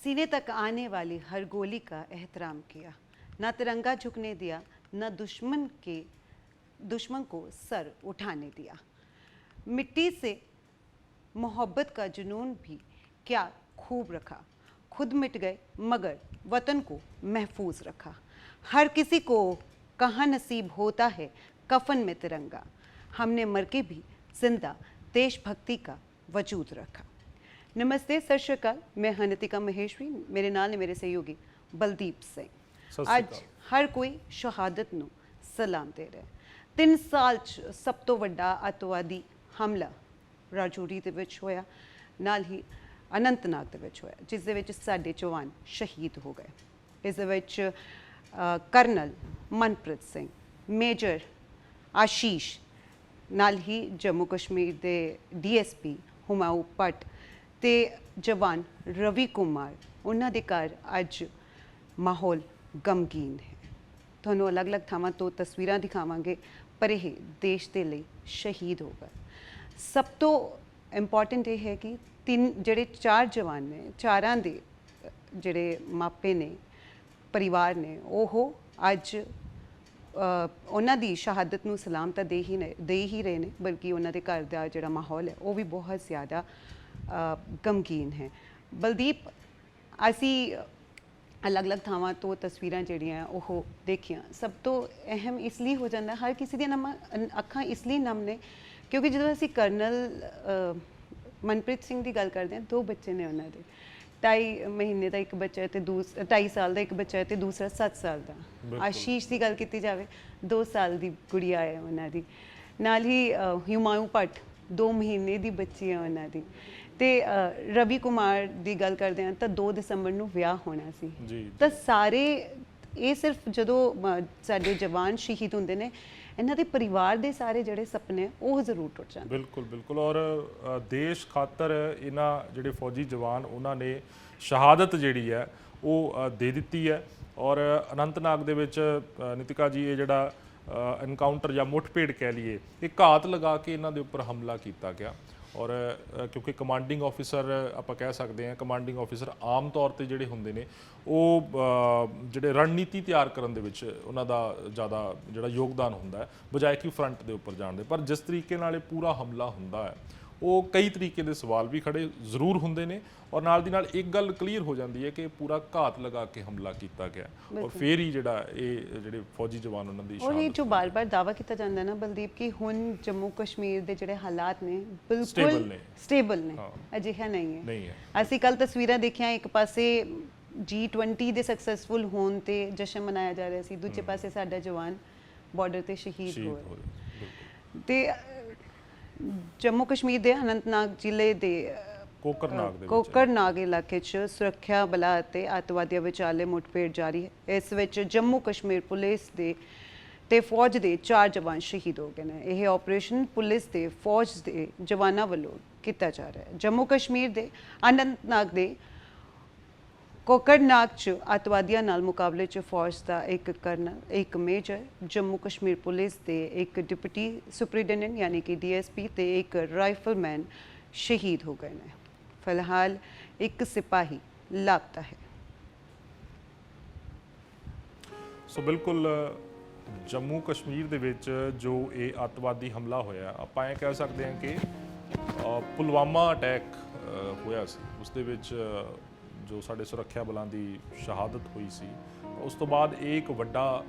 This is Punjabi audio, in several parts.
सीने तक आने वाली हर गोली का एहतराम किया, ना तिरंगा झुकने दिया, न दुश्मन को सर उठाने दिया। मिट्टी से मोहब्बत का जुनून भी क्या खूब रखा, खुद मिट गए मगर वतन को महफूज रखा। हर किसी को कहाँ नसीब होता है कफन में तिरंगा, हमने मर के भी जिंदा देशभक्ति का वजूद रखा। नमस्ते, सत श्री अकाल। मैं हनितिका महेश्वरी, मेरे नाल ने मेरे सहयोगी बलदीप सिंह। आज हर कोई शहादत ਨੂੰ सलाम दे रहा है। 3 साल च सब तो ਵੱਡਾ ਅੱਤਵਾਦੀ ਹਮਲਾ ਰਾਜੌਰੀ ਦੇ ਵਿੱਚ ਹੋਇਆ, ਨਾਲ ਹੀ ਅਨੰਤਨਾਗ ਦੇ ਵਿੱਚ ਹੋਇਆ, ਜਿਸ ਦੇ ਵਿੱਚ ਸਾਡੇ ਜਵਾਨ ਸ਼ਹੀਦ ਹੋ ਗਏ। ਇਸ ਦੇ ਵਿੱਚ ਕਰਨਲ ਮਨਪ੍ਰੀਤ ਸਿੰਘ, ਮੇਜਰ ਆਸ਼ੀਸ਼, ਨਾਲ ਹੀ ਜੰਮੂ ਕਸ਼ਮੀਰ ਦੇ ਡੀਐਸਪੀ ਹੁਮਾਯੂੰ ਭੱਟ ਤੇ ਜਵਾਨ ਰਵੀ ਕੁਮਾਰ, ਉਹਨਾਂ ਦੇ ਘਰ ਅੱਜ ਮਾਹੌਲ ਗਮਗੀਨ ਹੈ। ਤੁਹਾਨੂੰ ਅਲੱਗ-ਅਲੱਗ ਥਾਵਾਂ ਤੋਂ ਤਸਵੀਰਾਂ ਦਿਖਾਵਾਂਗੇ, ਪਰ ਇਹ ਦੇਸ਼ ਦੇ ਲਈ ਸ਼ਹੀਦ ਹੋ ਗਏ। ਸਭ ਤੋਂ ਇੰਪੋਰਟੈਂਟ ਇਹ ਹੈ ਕਿ ਜਿਹੜੇ 4 ਜਵਾਨ ਨੇ, ਚਾਰਾਂ ਦੇ ਜਿਹੜੇ ਮਾਪੇ ਨੇ, ਪਰਿਵਾਰ ਨੇ, ਉਹ ਅੱਜ ਉਹਨਾਂ ਦੀ ਸ਼ਹਾਦਤ ਨੂੰ ਸਲਾਮ ਤਾਂ ਦੇ ਹੀ ਰਹੇ ਨੇ, ਬਲਕਿ ਉਹਨਾਂ ਦੇ ਘਰ ਦਾ ਜਿਹੜਾ ਮਾਹੌਲ ਹੈ ਉਹ ਵੀ ਬਹੁਤ ਜ਼ਿਆਦਾ ਗਮਗੀਨ ਹੈ। ਬਲਦੀਪ, ਅਸੀਂ ਅਲੱਗ-ਅਲੱਗ ਥਾਵਾਂ ਤੋਂ ਤਸਵੀਰਾਂ ਜਿਹੜੀਆਂ ਉਹ ਦੇਖੀਆਂ। ਸਭ ਤੋਂ ਅਹਿਮ ਇਸ ਲਈ ਹੋ ਜਾਂਦਾ, ਹਰ ਕਿਸੇ ਦੀਆਂ ਅੱਖਾਂ ਇਸ ਲਈ ਨਮ ਨੇ ਕਿਉਂਕਿ ਜਦੋਂ ਅਸੀਂ ਕਰਨਲ ਮਨਪ੍ਰੀਤ ਸਿੰਘ ਦੀ ਗੱਲ ਕਰਦੇ ਹਾਂ, 2 ਬੱਚੇ ਨੇ ਉਹਨਾਂ ਦੇ। 2.5 ਮਹੀਨੇ ਦਾ ਇੱਕ ਬੱਚਾ ਹੈ ਤੇ 2.5 ਸਾਲ ਦਾ ਇੱਕ ਬੱਚਾ ਹੈ ਤੇ ਦੂਸਰਾ 7 ਸਾਲ ਦਾ। ਆਸ਼ੀਸ਼ ਦੀ ਗੱਲ ਕੀਤੀ ਜਾਵੇ, 2 ਸਾਲ ਦੀ ਗੁੜੀਆ ਹੈ ਉਹਨਾਂ ਦੀ। ਨਾਲ ਹੀ ਹੁਮਾਯੂੰ ਭੱਟ 2 ਮਹੀਨੇ ਦੀ ਬੱਚੀ ਹੈ ਉਹਨਾਂ ਦੀ। ਤੇ ਰਵੀ ਕੁਮਾਰ ਦੀ ਗੱਲ ਕਰਦੇ ਹਾਂ ਤਾਂ 2 ਦਸੰਬਰ ਨੂੰ ਵਿਆਹ ਹੋਣਾ ਸੀ। ਤਾਂ ਸਾਰੇ ਇਹ ਸਿਰਫ ਜਦੋਂ ਸਾਡੇ ਜਵਾਨ ਸ਼ਹੀਦ ਹੁੰਦੇ ਨੇ, ਇਹਨਾਂ ਦੇ ਪਰਿਵਾਰ ਦੇ ਸਾਰੇ ਜਿਹੜੇ ਸੁਪਨੇ ਉਹ ਜ਼ਰੂਰ ਟੁੱਟ ਜਾਂਦੇ। ਬਿਲਕੁਲ ਬਿਲਕੁਲ। ਔਰ ਦੇਸ਼ ਖਾਤਰ ਇਹਨਾਂ ਜਿਹੜੇ ਫੌਜੀ ਜਵਾਨ ਉਹਨਾਂ ਨੇ ਸ਼ਹਾਦਤ ਜਿਹੜੀ ਹੈ ਉਹ ਦੇ ਦਿੱਤੀ ਹੈ। ਔਰ ਅਨੰਤਨਾਗ ਦੇ ਵਿੱਚ ਨਿਤਿਕਾ ਜੀ, ਇਹ ਜਿਹੜਾ ਐਨਕਾਊਂਟਰ ਜਾਂ ਮੁੱਠਭੇੜ ਕਹਿ ਲਈਏ, ਇਹ ਘਾਤ ਲਗਾ ਕੇ ਇਹਨਾਂ ਦੇ ਉੱਪਰ ਹਮਲਾ ਕੀਤਾ ਗਿਆ। ਔਰ ਕਿਉਂਕਿ ਕਮਾਂਡਿੰਗ ਆਫਿਸਰ ਆਪਾਂ ਕਹਿ ਸਕਦੇ ਹਾਂ, ਕਮਾਂਡਿੰਗ ਆਫਿਸਰ ਆਮ ਤੌਰ 'ਤੇ ਜਿਹੜੇ ਹੁੰਦੇ ਨੇ ਉਹ ਜਿਹੜੇ ਰਣਨੀਤੀ ਤਿਆਰ ਕਰਨ ਦੇ ਵਿੱਚ ਉਹਨਾਂ ਦਾ ਜ਼ਿਆਦਾ ਜਿਹੜਾ ਯੋਗਦਾਨ ਹੁੰਦਾ ਹੈ, ਬਜਾਏ ਕਿ ਫਰੰਟ ਦੇ ਉੱਪਰ ਜਾਣ ਦੇ। ਪਰ ਜਿਸ ਤਰੀਕੇ ਨਾਲ ਇਹ ਪੂਰਾ ਹਮਲਾ ਹੁੰਦਾ ਹੈ, ਉਹ ਕਈ ਤਰੀਕੇ ਦੇ ਸਵਾਲ ਵੀ ਖੜੇ ਜ਼ਰੂਰ ਹੁੰਦੇ ਨੇ। ਔਰ ਨਾਲ ਦੀ ਨਾਲ ਇੱਕ ਗੱਲ ਕਲੀਅਰ ਹੋ ਜਾਂਦੀ ਹੈ ਕਿ ਪੂਰਾ ਘਾਤ ਲਗਾ ਕੇ ਹਮਲਾ ਕੀਤਾ ਗਿਆ, ਔਰ ਫਿਰ ਹੀ ਜਿਹੜਾ ਇਹ ਜਿਹੜੇ ਫੌਜੀ ਜਵਾਨ ਉਹਨਾਂ ਦੀ ਔਰ ਇਹ ਜੋ ਬਾਰ-ਬਾਰ ਦਾਅਵਾ ਕੀਤਾ ਜਾਂਦਾ ਨਾ ਬਲਦੀਪ, ਕਿ ਹੁਣ ਜੰਮੂ ਕਸ਼ਮੀਰ ਦੇ ਜਿਹੜੇ ਹਾਲਾਤ ਨੇ ਬਿਲਕੁਲ ਸਟੇਬਲ ਨੇ, ਅਜਿਹਾ ਨਹੀਂ ਹੈ। ਅਸੀਂ ਕੱਲ ਤਸਵੀਰਾਂ ਦੇਖੀਆਂ, ਇੱਕ ਪਾਸੇ G20 ਦੇ ਸਕਸੈਸਫੁਲ ਹੋਣ ਤੇ ਜਸ਼ਨ ਮਨਾਇਆ ਜਾ ਰਿਹਾ ਸੀ, ਦੂਜੇ ਪਾਸੇ ਸਾਡਾ ਜਵਾਨ ਬਾਰਡਰ ਤੇ ਸ਼ਹੀਦ ਹੋ ਰਿਹਾ। ਤੇ ਜੰਮੂ ਕਸ਼ਮੀਰ ਦੇ ਅਨੰਤਨਾਗ ਜ਼ਿਲ੍ਹੇ ਦੇ ਕੋਕਰਨਾਗ ਇਲਾਕੇ 'ਚ ਸੁਰੱਖਿਆ ਬਲਾਂ ਅਤੇ ਅੱਤਵਾਦੀਆਂ ਵਿਚਾਲੇ ਮੁੱਠਭੇੜ ਜਾਰੀ ਹੈ। ਇਸ ਵਿੱਚ ਜੰਮੂ ਕਸ਼ਮੀਰ ਪੁਲਿਸ ਦੇ ਤੇ ਫੌਜ ਦੇ 4 ਜਵਾਨ ਸ਼ਹੀਦ ਹੋ ਗਏ ਨੇ। ਇਹ ਆਪਰੇਸ਼ਨ ਪੁਲਿਸ ਤੇ ਫੌਜ ਦੇ ਜਵਾਨਾਂ ਵੱਲੋਂ ਕੀਤਾ ਜਾ ਰਿਹਾ ਹੈ। ਜੰਮੂ ਕਸ਼ਮੀਰ ਦੇ ਅਨੰਤਨਾਗ ਦੇ ਕੋਕਰਨਾਗ 'ਚ ਅੱਤਵਾਦੀਆਂ ਨਾਲ ਮੁਕਾਬਲੇ 'ਚ ਫੌਜ ਦਾ ਇੱਕ ਕਰਨਲ, ਇੱਕ ਮੇਜਰ, ਜੰਮੂ ਕਸ਼ਮੀਰ ਪੁਲਿਸ ਦੇ ਇੱਕ ਡਿਪਟੀ ਸੁਪਰੀਡੈਂਡੈਂਟ ਯਾਨੀ ਕਿ DSP ਤੇ ਇੱਕ ਰਾਈਫਲਮੈਨ ਸ਼ਹੀਦ ਹੋ ਗਏ ਨੇ। ਫਿਲਹਾਲ ਇੱਕ ਸਿਪਾਹੀ ਲਾਪਤਾ ਹੈ। ਸੋ ਬਿਲਕੁਲ ਜੰਮੂ ਕਸ਼ਮੀਰ ਦੇ ਵਿੱਚ ਜੋ ਇਹ ਅੱਤਵਾਦੀ ਹਮਲਾ ਹੋਇਆ, ਆਪਾਂ ਇਹ ਕਹਿ ਸਕਦੇ ਹਾਂ ਕਿ ਪੁਲਵਾਮਾ ਅਟੈਕ ਹੋਇਆ ਸੀ। ਉਸ ਦੇ ਵਿੱਚ ਜੋ ਸਾਡੇ ਸੁਰੱਖਿਆ ਬਲਾਂ ਦੀ ਸ਼ਹਾਦਤ ਹੋਈ ਸੀ, ਉਸ ਤੋਂ ਬਾਅਦ ਇਹ ਇੱਕ ਵੱਡਾ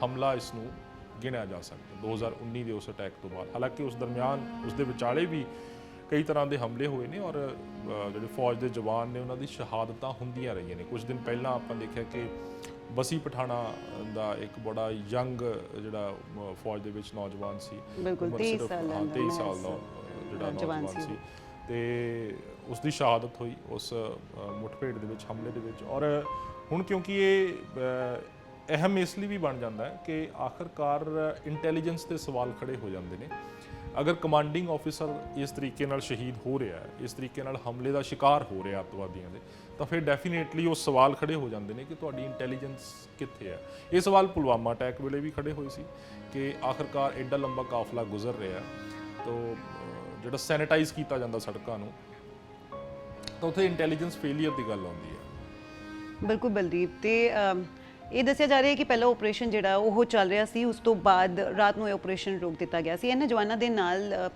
ਹਮਲਾ ਇਸ ਨੂੰ ਗਿਣਿਆ ਜਾ ਸਕਦਾ 2019 ਦੇ ਉਸ ਅਟੈਕ ਤੋਂ ਬਾਅਦ। ਹਾਲਾਂਕਿ ਉਸ ਦਰਮਿਆਨ ਉਸ ਦੇ ਵਿਚਾਲੇ ਵੀ ਕਈ ਤਰ੍ਹਾਂ ਦੇ ਹਮਲੇ ਹੋਏ ਨੇ ਔਰ ਜਿਹੜੇ ਫੌਜ ਦੇ ਜਵਾਨ ਨੇ ਉਹਨਾਂ ਦੀ ਸ਼ਹਾਦਤਾਂ ਹੁੰਦੀਆਂ ਰਹੀਆਂ ਨੇ। ਕੁਝ ਦਿਨ ਪਹਿਲਾਂ ਆਪਾਂ ਦੇਖਿਆ ਕਿ ਬਸੀ ਪਠਾਣਾ ਦਾ ਇੱਕ ਬੜਾ ਯੰਗ ਜਿਹੜਾ ਫੌਜ ਦੇ ਵਿੱਚ ਨੌਜਵਾਨ ਸੀ, 23 ਸਾਲ ਦਾ ਜਿਹੜਾ ਨੌਜਵਾਨ ਸੀ, ਤੇ ਉਸ ਦੀ ਸ਼ਹਾਦਤ ਹੋਈ ਉਸ ਮੁੱਠਭੇੜ ਦੇ ਵਿੱਚ, ਹਮਲੇ ਦੇ ਵਿੱਚ। ਔਰ ਹੁਣ ਕਿਉਂਕਿ ਇਹ ਅਹਿਮ ਇਸ ਲਈ ਵੀ ਬਣ ਜਾਂਦਾ ਹੈ ਕਿ ਆਖਰਕਾਰ ਇੰਟੈਲੀਜੈਂਸ ਦੇ ਸਵਾਲ ਖੜੇ ਹੋ ਜਾਂਦੇ ਨੇ। ਅਗਰ ਕਮਾਂਡਿੰਗ ਆਫਿਸਰ ਇਸ ਤਰੀਕੇ ਨਾਲ ਸ਼ਹੀਦ ਹੋ ਰਿਹਾ ਹੈ, ਇਸ ਤਰੀਕੇ ਨਾਲ ਹਮਲੇ ਦਾ ਸ਼ਿਕਾਰ ਹੋ ਰਿਹਾ ਅੱਤਵਾਦੀਆਂ ਦੇ, ਤਾਂ ਫਿਰ ਡੈਫੀਨੇਟਲੀ ਉਹ ਸਵਾਲ ਖੜੇ ਹੋ ਜਾਂਦੇ ਨੇ ਕਿ ਤੁਹਾਡੀ ਇੰਟੈਲੀਜੈਂਸ ਕਿੱਥੇ ਹੈ। ਇਹ ਸਵਾਲ ਪੁਲਵਾਮਾ ਅਟੈਕ ਵੇਲੇ ਵੀ ਖੜੇ ਹੋਏ ਸੀ ਕਿ ਆਖਰਕਾਰ ਐਡਾ ਲੰਬਾ ਕਾਫਲਾ ਗੁਜ਼ਰ ਰਿਹਾ ਤਾਂ ਜਿਹੜਾ ਸੈਨੀਟਾਈਜ਼ ਕੀਤਾ ਜਾਂਦਾ ਸੜਕਾਂ ਨੂੰ, ਤਾਂ ਉੱਥੇ ਇੰਟੈਲੀਜੈਂਸ ਫੇਲੀਅਰ ਦੀ ਗੱਲ ਆਉਂਦੀ ਹੈ। ਬਿਲਕੁਲ ਬਲਦੀਪ ਤੇ ਇਹ ਦੱਸਿਆ ਜਾ ਰਿਹਾ ਹੈ ਕਿ ਪਹਿਲਾ ਆਪਰੇਸ਼ਨ ਜਿਹੜਾ ਉਹ ਚੱਲ ਰਿਹਾ ਸੀ, ਉਸ ਤੋਂ ਬਾਅਦ ਰਾਤ ਨੂੰ ਇਹ ਆਪਰੇਸ਼ਨ ਰੋਕ ਦਿੱਤਾ ਗਿਆ ਸੀ। ਇਹਨਾਂ ਜਵਾਨਾਂ ਦੇ ਨਾਲ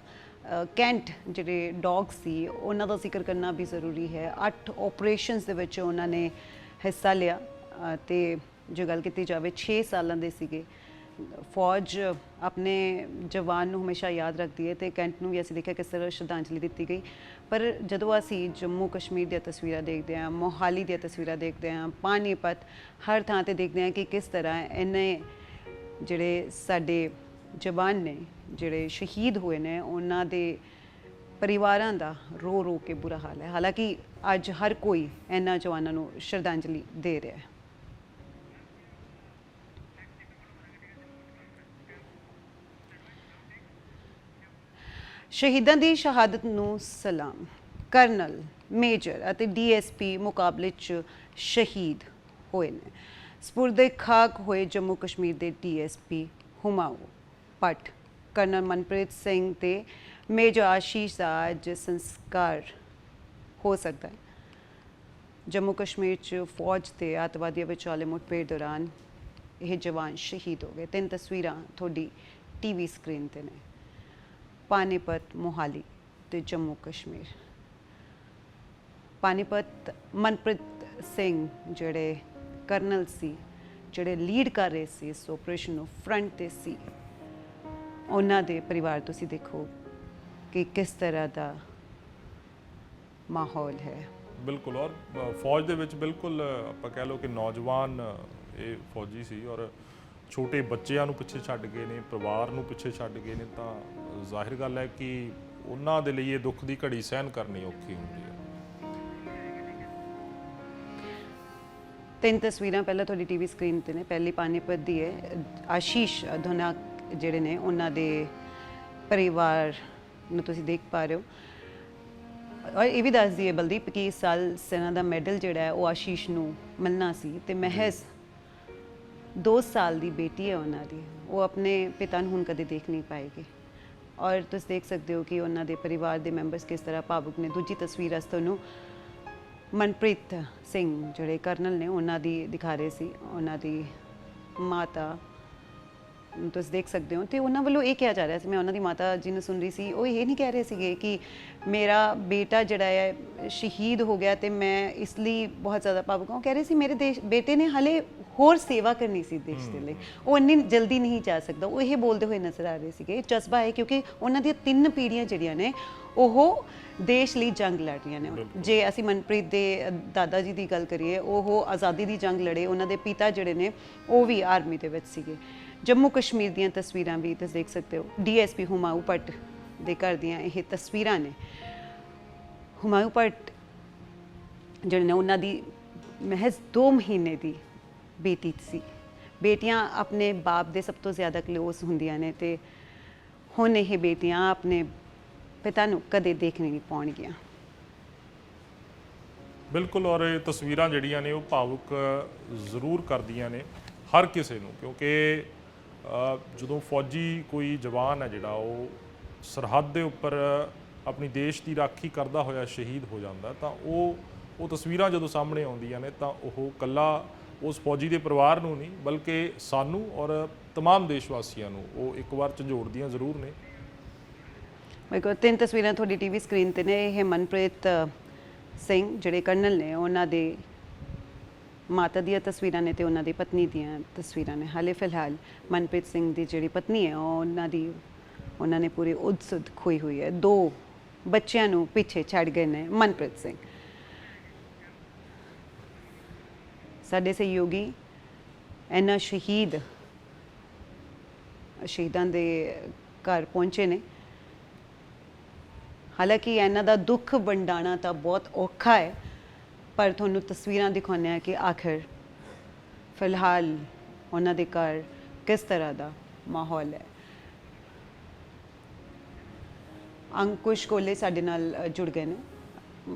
ਕੈਂਟ ਜਿਹੜੇ ਡੌਗ ਸੀ ਉਹਨਾਂ ਦਾ ਜ਼ਿਕਰ ਕਰਨਾ ਵੀ ਜ਼ਰੂਰੀ ਹੈ। 8 ਆਪਰੇਸ਼ਨਸ ਦੇ ਵਿੱਚ ਉਹਨਾਂ ਨੇ ਹਿੱਸਾ ਲਿਆ ਤੇ ਜੇ ਗੱਲ ਕੀਤੀ ਜਾਵੇ 6 ਸਾਲਾਂ ਦੇ ਸੀਗੇ। ਫੌਜ ਆਪਣੇ ਜਵਾਨ ਨੂੰ ਹਮੇਸ਼ਾ ਯਾਦ ਰੱਖਦੀ ਹੈ ਤੇ ਕੈਂਟ ਨੂੰ ਵੀ ਅਸੀਂ ਦੇਖਿਆ ਕਿਸ ਤਰ੍ਹਾਂ ਸ਼ਰਧਾਂਜਲੀ ਦਿੱਤੀ ਗਈ। ਪਰ ਜਦੋਂ ਅਸੀਂ ਜੰਮੂ ਕਸ਼ਮੀਰ ਦੀਆਂ ਤਸਵੀਰਾਂ ਦੇਖਦੇ ਹਾਂ, ਮੋਹਾਲੀ ਦੀਆਂ ਤਸਵੀਰਾਂ ਦੇਖਦੇ ਹਾਂ, ਪਾਣੀਪਤ, ਹਰ ਥਾਂ ਤੇ ਦੇਖਦੇ ਹਾਂ ਕਿ ਕਿਸ ਤਰ੍ਹਾਂ ਇਹਨੇ ਜਿਹੜੇ ਸਾਡੇ ਜਵਾਨ ਨੇ ਜਿਹੜੇ ਸ਼ਹੀਦ ਹੋਏ ਨੇ ਉਹਨਾਂ ਦੇ ਪਰਿਵਾਰਾਂ ਦਾ ਰੋ ਰੋ ਕੇ ਬੁਰਾ ਹਾਲ ਹੈ। ਹਾਲਾਂਕਿ ਅੱਜ ਹਰ ਕੋਈ ਇਹਨਾਂ ਜਵਾਨਾਂ ਨੂੰ ਸ਼ਰਧਾਂਜਲੀ ਦੇ ਰਿਹਾ ਹੈ। ਸ਼ਹੀਦਾਂ ਦੀ ਸ਼ਹਾਦਤ ਨੂੰ ਸਲਾਮ। ਕਰਨਲ, ਮੇਜਰ ਅਤੇ ਡੀਐਸਪੀ ਮੁਕਾਬਲੇ 'ਚ ਸ਼ਹੀਦ ਹੋਏ ਨੇ। ਸਪੁਰਦੇ ਖਾਕ ਹੋਏ ਜੰਮੂ ਕਸ਼ਮੀਰ ਦੇ ਡੀਐਸਪੀ ਹੁਮਾਊ ਭੱਟ, ਕਰਨਲ ਮਨਪ੍ਰੀਤ ਸਿੰਘ ਤੇ ਮੇਜਰ ਆਸ਼ੀਸ਼ ਦਾ ਅੱਜ ਸੰਸਕਾਰ ਹੋ ਸਕਦਾ ਹੈ। ਜੰਮੂ ਕਸ਼ਮੀਰ 'ਚ ਫੌਜ ਤੇ ਅੱਤਵਾਦੀਆਂ ਵਿਚਾਲੇ ਮੁਠਭੇੜ ਦੌਰਾਨ ਇਹ ਜਵਾਨ ਸ਼ਹੀਦ ਹੋ ਗਏ। 3 ਤਸਵੀਰਾਂ ਤੁਹਾਡੀ ਟੀਵੀ ਸਕਰੀਨ ਤੇ ਨੇ। ਪਾਣੀਪਤ, ਮੋਹਾਲੀ ਤੇ ਜੰਮੂ ਕਸ਼ਮੀਰ। ਪਾਣੀਪਤ ਮਨਪ੍ਰੀਤ ਸਿੰਘ ਜਿਹੜੇ ਕਰਨਲ ਸੀ, ਜਿਹੜੇ ਲੀਡ ਕਰ ਰਹੇ ਸੀ ਇਸ ਆਪਰੇਸ਼ਨ ਨੂੰ, ਫਰੰਟ ਤੇ ਸੀ, ਉਹਨਾਂ ਦੇ ਪਰਿਵਾਰ ਤੁਸੀਂ ਦੇਖੋ ਕਿ ਕਿਸ ਤਰ੍ਹਾਂ ਦਾ ਮਾਹੌਲ ਹੈ। ਬਿਲਕੁਲ, ਔਰ ਫੌਜ ਦੇ ਵਿੱਚ ਬਿਲਕੁਲ ਆਪਾਂ ਕਹਿ ਲਓ ਕਿ ਨੌਜਵਾਨ ਇਹ ਫੌਜੀ ਸੀ ਔਰ ਛੋਟੇ ਬੱਚਿਆਂ ਨੂੰ ਪਿੱਛੇ ਛੱਡ ਗਏ ਨੇ, ਪਰਿਵਾਰ ਨੂੰ ਪਿੱਛੇ ਛੱਡ ਗਏ ਨੇ, ਤਾਂ ਜ਼ਾਹਿਰ ਗੱਲ ਹੈ ਕਿ ਉਹਨਾਂ ਦੇ ਲਈ ਇਹ ਦੁੱਖ ਦੀ ਘੜੀ ਸਹਿਣ ਕਰਨੀ ਔਖੀ ਹੁੰਦੀ ਹੈ। 3 ਤਸਵੀਰਾਂ ਪਹਿਲਾਂ ਤੁਹਾਡੀ ਟੀਵੀ ਸਕਰੀਨ ਤੇ ਨੇ। ਪਹਿਲੀ ਪਾਣੀਪਤ ਦੀ ਹੈ। ਆਸ਼ੀਸ਼ ਧੋਨਾ ਜਿਹੜੇ ਨੇ ਉਹਨਾਂ ਦੇ ਪਰਿਵਾਰ ਨੂੰ ਤੁਸੀਂ ਦੇਖ ਪਾ ਰਹੇ ਹੋ। ਔਰ ਇਹ ਵੀ ਦੱਸ ਦਈਏ ਬਲਦੀਪ ਕਿ ਇਸ ਸਾਲ ਸੈਨਾ ਦਾ ਮੈਡਲ ਜਿਹੜਾ ਹੈ ਉਹ ਆਸ਼ੀਸ਼ ਨੂੰ ਮਿਲਣਾ ਸੀ ਤੇ ਮਹਿਜ਼ 2 ਸਾਲ ਦੀ ਬੇਟੀ ਹੈ ਉਹਨਾਂ ਦੀ, ਉਹ ਆਪਣੇ ਪਿਤਾ ਨੂੰ ਹੁਣ ਕਦੇ ਦੇਖ ਨਹੀਂ ਪਾਏਗੀ। ਔਰ ਤੁਸੀਂ ਦੇਖ ਸਕਦੇ ਹੋ ਕਿ ਉਹਨਾਂ ਦੇ ਪਰਿਵਾਰ ਦੇ ਮੈਂਬਰਸ ਕਿਸ ਤਰ੍ਹਾਂ ਭਾਵੁਕ ਨੇ। ਦੂਜੀ ਤਸਵੀਰ ਅਸ ਤੁਹਾਨੂੰ ਮਨਪ੍ਰੀਤ ਸਿੰਘ ਜਿਹੜੇ ਕਰਨਲ ਨੇ ਉਹਨਾਂ ਦੀ ਦਿਖਾ ਰਹੇ ਸੀ। ਉਹਨਾਂ ਦੀ ਮਾਤਾ ਤੁਸੀਂ ਦੇਖ ਸਕਦੇ ਹੋ ਤੇ ਉਹਨਾਂ ਵੱਲੋਂ ਇਹ ਕਿਹਾ ਜਾ ਰਿਹਾ ਸੀ, ਮੈਂ ਉਹਨਾਂ ਦੀ ਮਾਤਾ ਜੀ ਨੂੰ ਸੁਣ ਰਹੀ ਸੀ, ਉਹ ਇਹ ਨਹੀਂ ਕਹਿ ਰਹੇ ਸੀਗੇ ਕਿ ਮੇਰਾ ਬੇਟਾ ਜਿਹੜਾ ਹੈ ਸ਼ਹੀਦ ਹੋ ਗਿਆ ਤੇ ਮੈਂ ਇਸ ਲਈ ਬਹੁਤ ਜ਼ਿਆਦਾ ਭਾਵੁਕ ਹਾਂ। ਉਹ ਕਹਿ ਰਹੇ ਸੀ ਮੇਰੇ ਬੇਟੇ ਨੇ ਹਲੇ ਹੋਰ ਸੇਵਾ ਕਰਨੀ ਸੀ ਦੇਸ਼ ਦੇ ਲਈ, ਉਹ ਇੰਨੀ ਜਲਦੀ ਨਹੀਂ ਜਾ ਸਕਦਾ। ਉਹ ਇਹ ਬੋਲਦੇ ਹੋਏ ਨਜ਼ਰ ਆ ਰਹੇ ਸੀਗੇ। ਜਜ਼ਬਾ ਹੈ ਕਿਉਂਕਿ ਉਹਨਾਂ ਦੀਆਂ 3 ਪੀੜ੍ਹੀਆਂ ਜਿਹੜੀਆਂ ਨੇ ਉਹ ਦੇਸ਼ ਲਈ ਜੰਗ ਲੜ ਰਹੀਆਂ ਨੇ। ਜੇ ਅਸੀਂ ਮਨਪ੍ਰੀਤ ਦੇ ਦਾਦਾ ਜੀ ਦੀ ਗੱਲ ਕਰੀਏ, ਉਹ ਆਜ਼ਾਦੀ ਦੀ ਜੰਗ ਲੜੇ। ਉਹਨਾਂ ਦੇ ਪਿਤਾ ਜਿਹੜੇ ਨੇ ਉਹ ਵੀ ਆਰਮੀ ਦੇ ਵਿੱਚ ਸੀਗੇ। ਜੰਮੂ ਕਸ਼ਮੀਰ ਦੀਆਂ ਤਸਵੀਰਾਂ ਵੀ ਤੁਸੀਂ ਦੇਖ ਸਕਦੇ ਹੋ। ਡੀਐਸਪੀ ਹੁਮਾਊ ਭੱਟ ਦੇ ਘਰ ਦੀਆਂ ਇਹ ਤਸਵੀਰਾਂ ਨੇ। ਹੁਮਾਊ ਭੱਟ ਜਿਹੜੇ ਨੇ ਉਹਨਾਂ ਦੀ ਮਹਿਜ਼ 2 ਮਹੀਨੇ ਦੀ ਬੇਟੀ ਸੀ। ਬੇਟੀਆਂ ਆਪਣੇ ਬਾਪ ਦੇ ਸਭ ਤੋਂ ਜ਼ਿਆਦਾ ਕਲੋਜ਼ ਹੁੰਦੀਆਂ ਨੇ ਤੇ ਹੁਣ ਇਹ ਬੇਟੀਆਂ ਆਪਣੇ ਪਿਤਾ ਨੂੰ ਕਦੇ ਦੇਖ ਨਹੀਂ ਪਾਉਣਗੀਆਂ। ਬਿਲਕੁਲ, ਔਰ ਇਹ ਤਸਵੀਰਾਂ ਜਿਹੜੀਆਂ ਨੇ ਉਹ ਭਾਵੁਕ ਜ਼ਰੂਰ ਕਰਦੀਆਂ ਨੇ ਹਰ ਕਿਸੇ ਨੂੰ, ਕਿਉਂਕਿ ਜਦੋਂ ਫੌਜੀ ਕੋਈ ਜਵਾਨ ਹੈ ਜਿਹੜਾ ਉਹ ਸਰਹੱਦ ਦੇ ਉੱਪਰ ਆਪਣੀ ਦੇਸ਼ ਦੀ ਰਾਖੀ ਕਰਦਾ ਹੋਇਆ ਸ਼ਹੀਦ ਹੋ ਜਾਂਦਾ ਤਾਂ ਉਹ ਤਸਵੀਰਾਂ ਜਦੋਂ ਸਾਹਮਣੇ ਆਉਂਦੀਆਂ ਨੇ ਤਾਂ ਉਹ ਇਕੱਲਾ ਉਸ ਫੌਜੀ ਦੇ ਪਰਿਵਾਰ ਨੂੰ ਨਹੀਂ ਬਲਕਿ ਸਾਨੂੰ ਔਰ तमाम ਦੇਸ਼ ਵਾਸੀਆਂ ਨੂੰ ਉਹ ਇੱਕ ਵਾਰ ਝੰਜੋੜਦੀਆਂ ਜ਼ਰੂਰ ਨੇ। ਮੇਰੇ ਕੋਲ 3 ਤਸਵੀਰਾਂ ਤੁਹਾਡੀ ਟੀਵੀ ਸਕਰੀਨ ਤੇ ਨੇ। ਇਹ ਮਨਪ੍ਰੀਤ ਸਿੰਘ ਜਿਹੜੇ ਕਰਨਲ ਨੇ ਉਹਨਾਂ ਦੇ ਮਾਤਾ ਦੀਆਂ ਤਸਵੀਰਾਂ ਨੇ ਤੇ ਉਹਨਾਂ ਦੀ ਪਤਨੀ ਦੀਆਂ ਤਸਵੀਰਾਂ ਨੇ। ਹਾਲੇ ਫਿਲਹਾਲ ਮਨਪ੍ਰੀਤ ਸਿੰਘ ਦੀ ਜਿਹੜੀ ਪਤਨੀ ਹੈ ਉਹਨਾਂ ਨੇ ਪੂਰੀ ਉਦਸੁਦ ਖੋਈ ਹੋਈ ਹੈ। 2 ਬੱਚਿਆਂ ਨੂੰ ਪਿੱਛੇ ਛੱਡ ਗਏ ਨੇ ਮਨਪ੍ਰੀਤ ਸਿੰਘ। ਸਾਡੇ ਸਹਿਯੋਗੀ ਇਹਨਾਂ ਸ਼ਹੀਦਾਂ ਦੇ ਘਰ ਪਹੁੰਚੇ ਨੇ। ਹਾਲਾਂਕਿ ਇਹਨਾਂ ਦਾ ਦੁੱਖ ਵੰਡਾਣਾ ਤਾਂ ਬਹੁਤ ਔਖਾ ਹੈ, ਪਰ ਤੁਹਾਨੂੰ ਤਸਵੀਰਾਂ ਦਿਖਾਉਂਦੇ ਹਾਂ ਕਿ ਆਖਿਰ ਫਿਲਹਾਲ ਉਹਨਾਂ ਦੇ ਘਰ ਕਿਸ ਤਰ੍ਹਾਂ ਦਾ ਮਾਹੌਲ ਹੈ। ਅੰਕੁਸ਼ ਕੋਲੇ ਸਾਡੇ ਨਾਲ ਜੁੜ ਗਏ ਨੇ,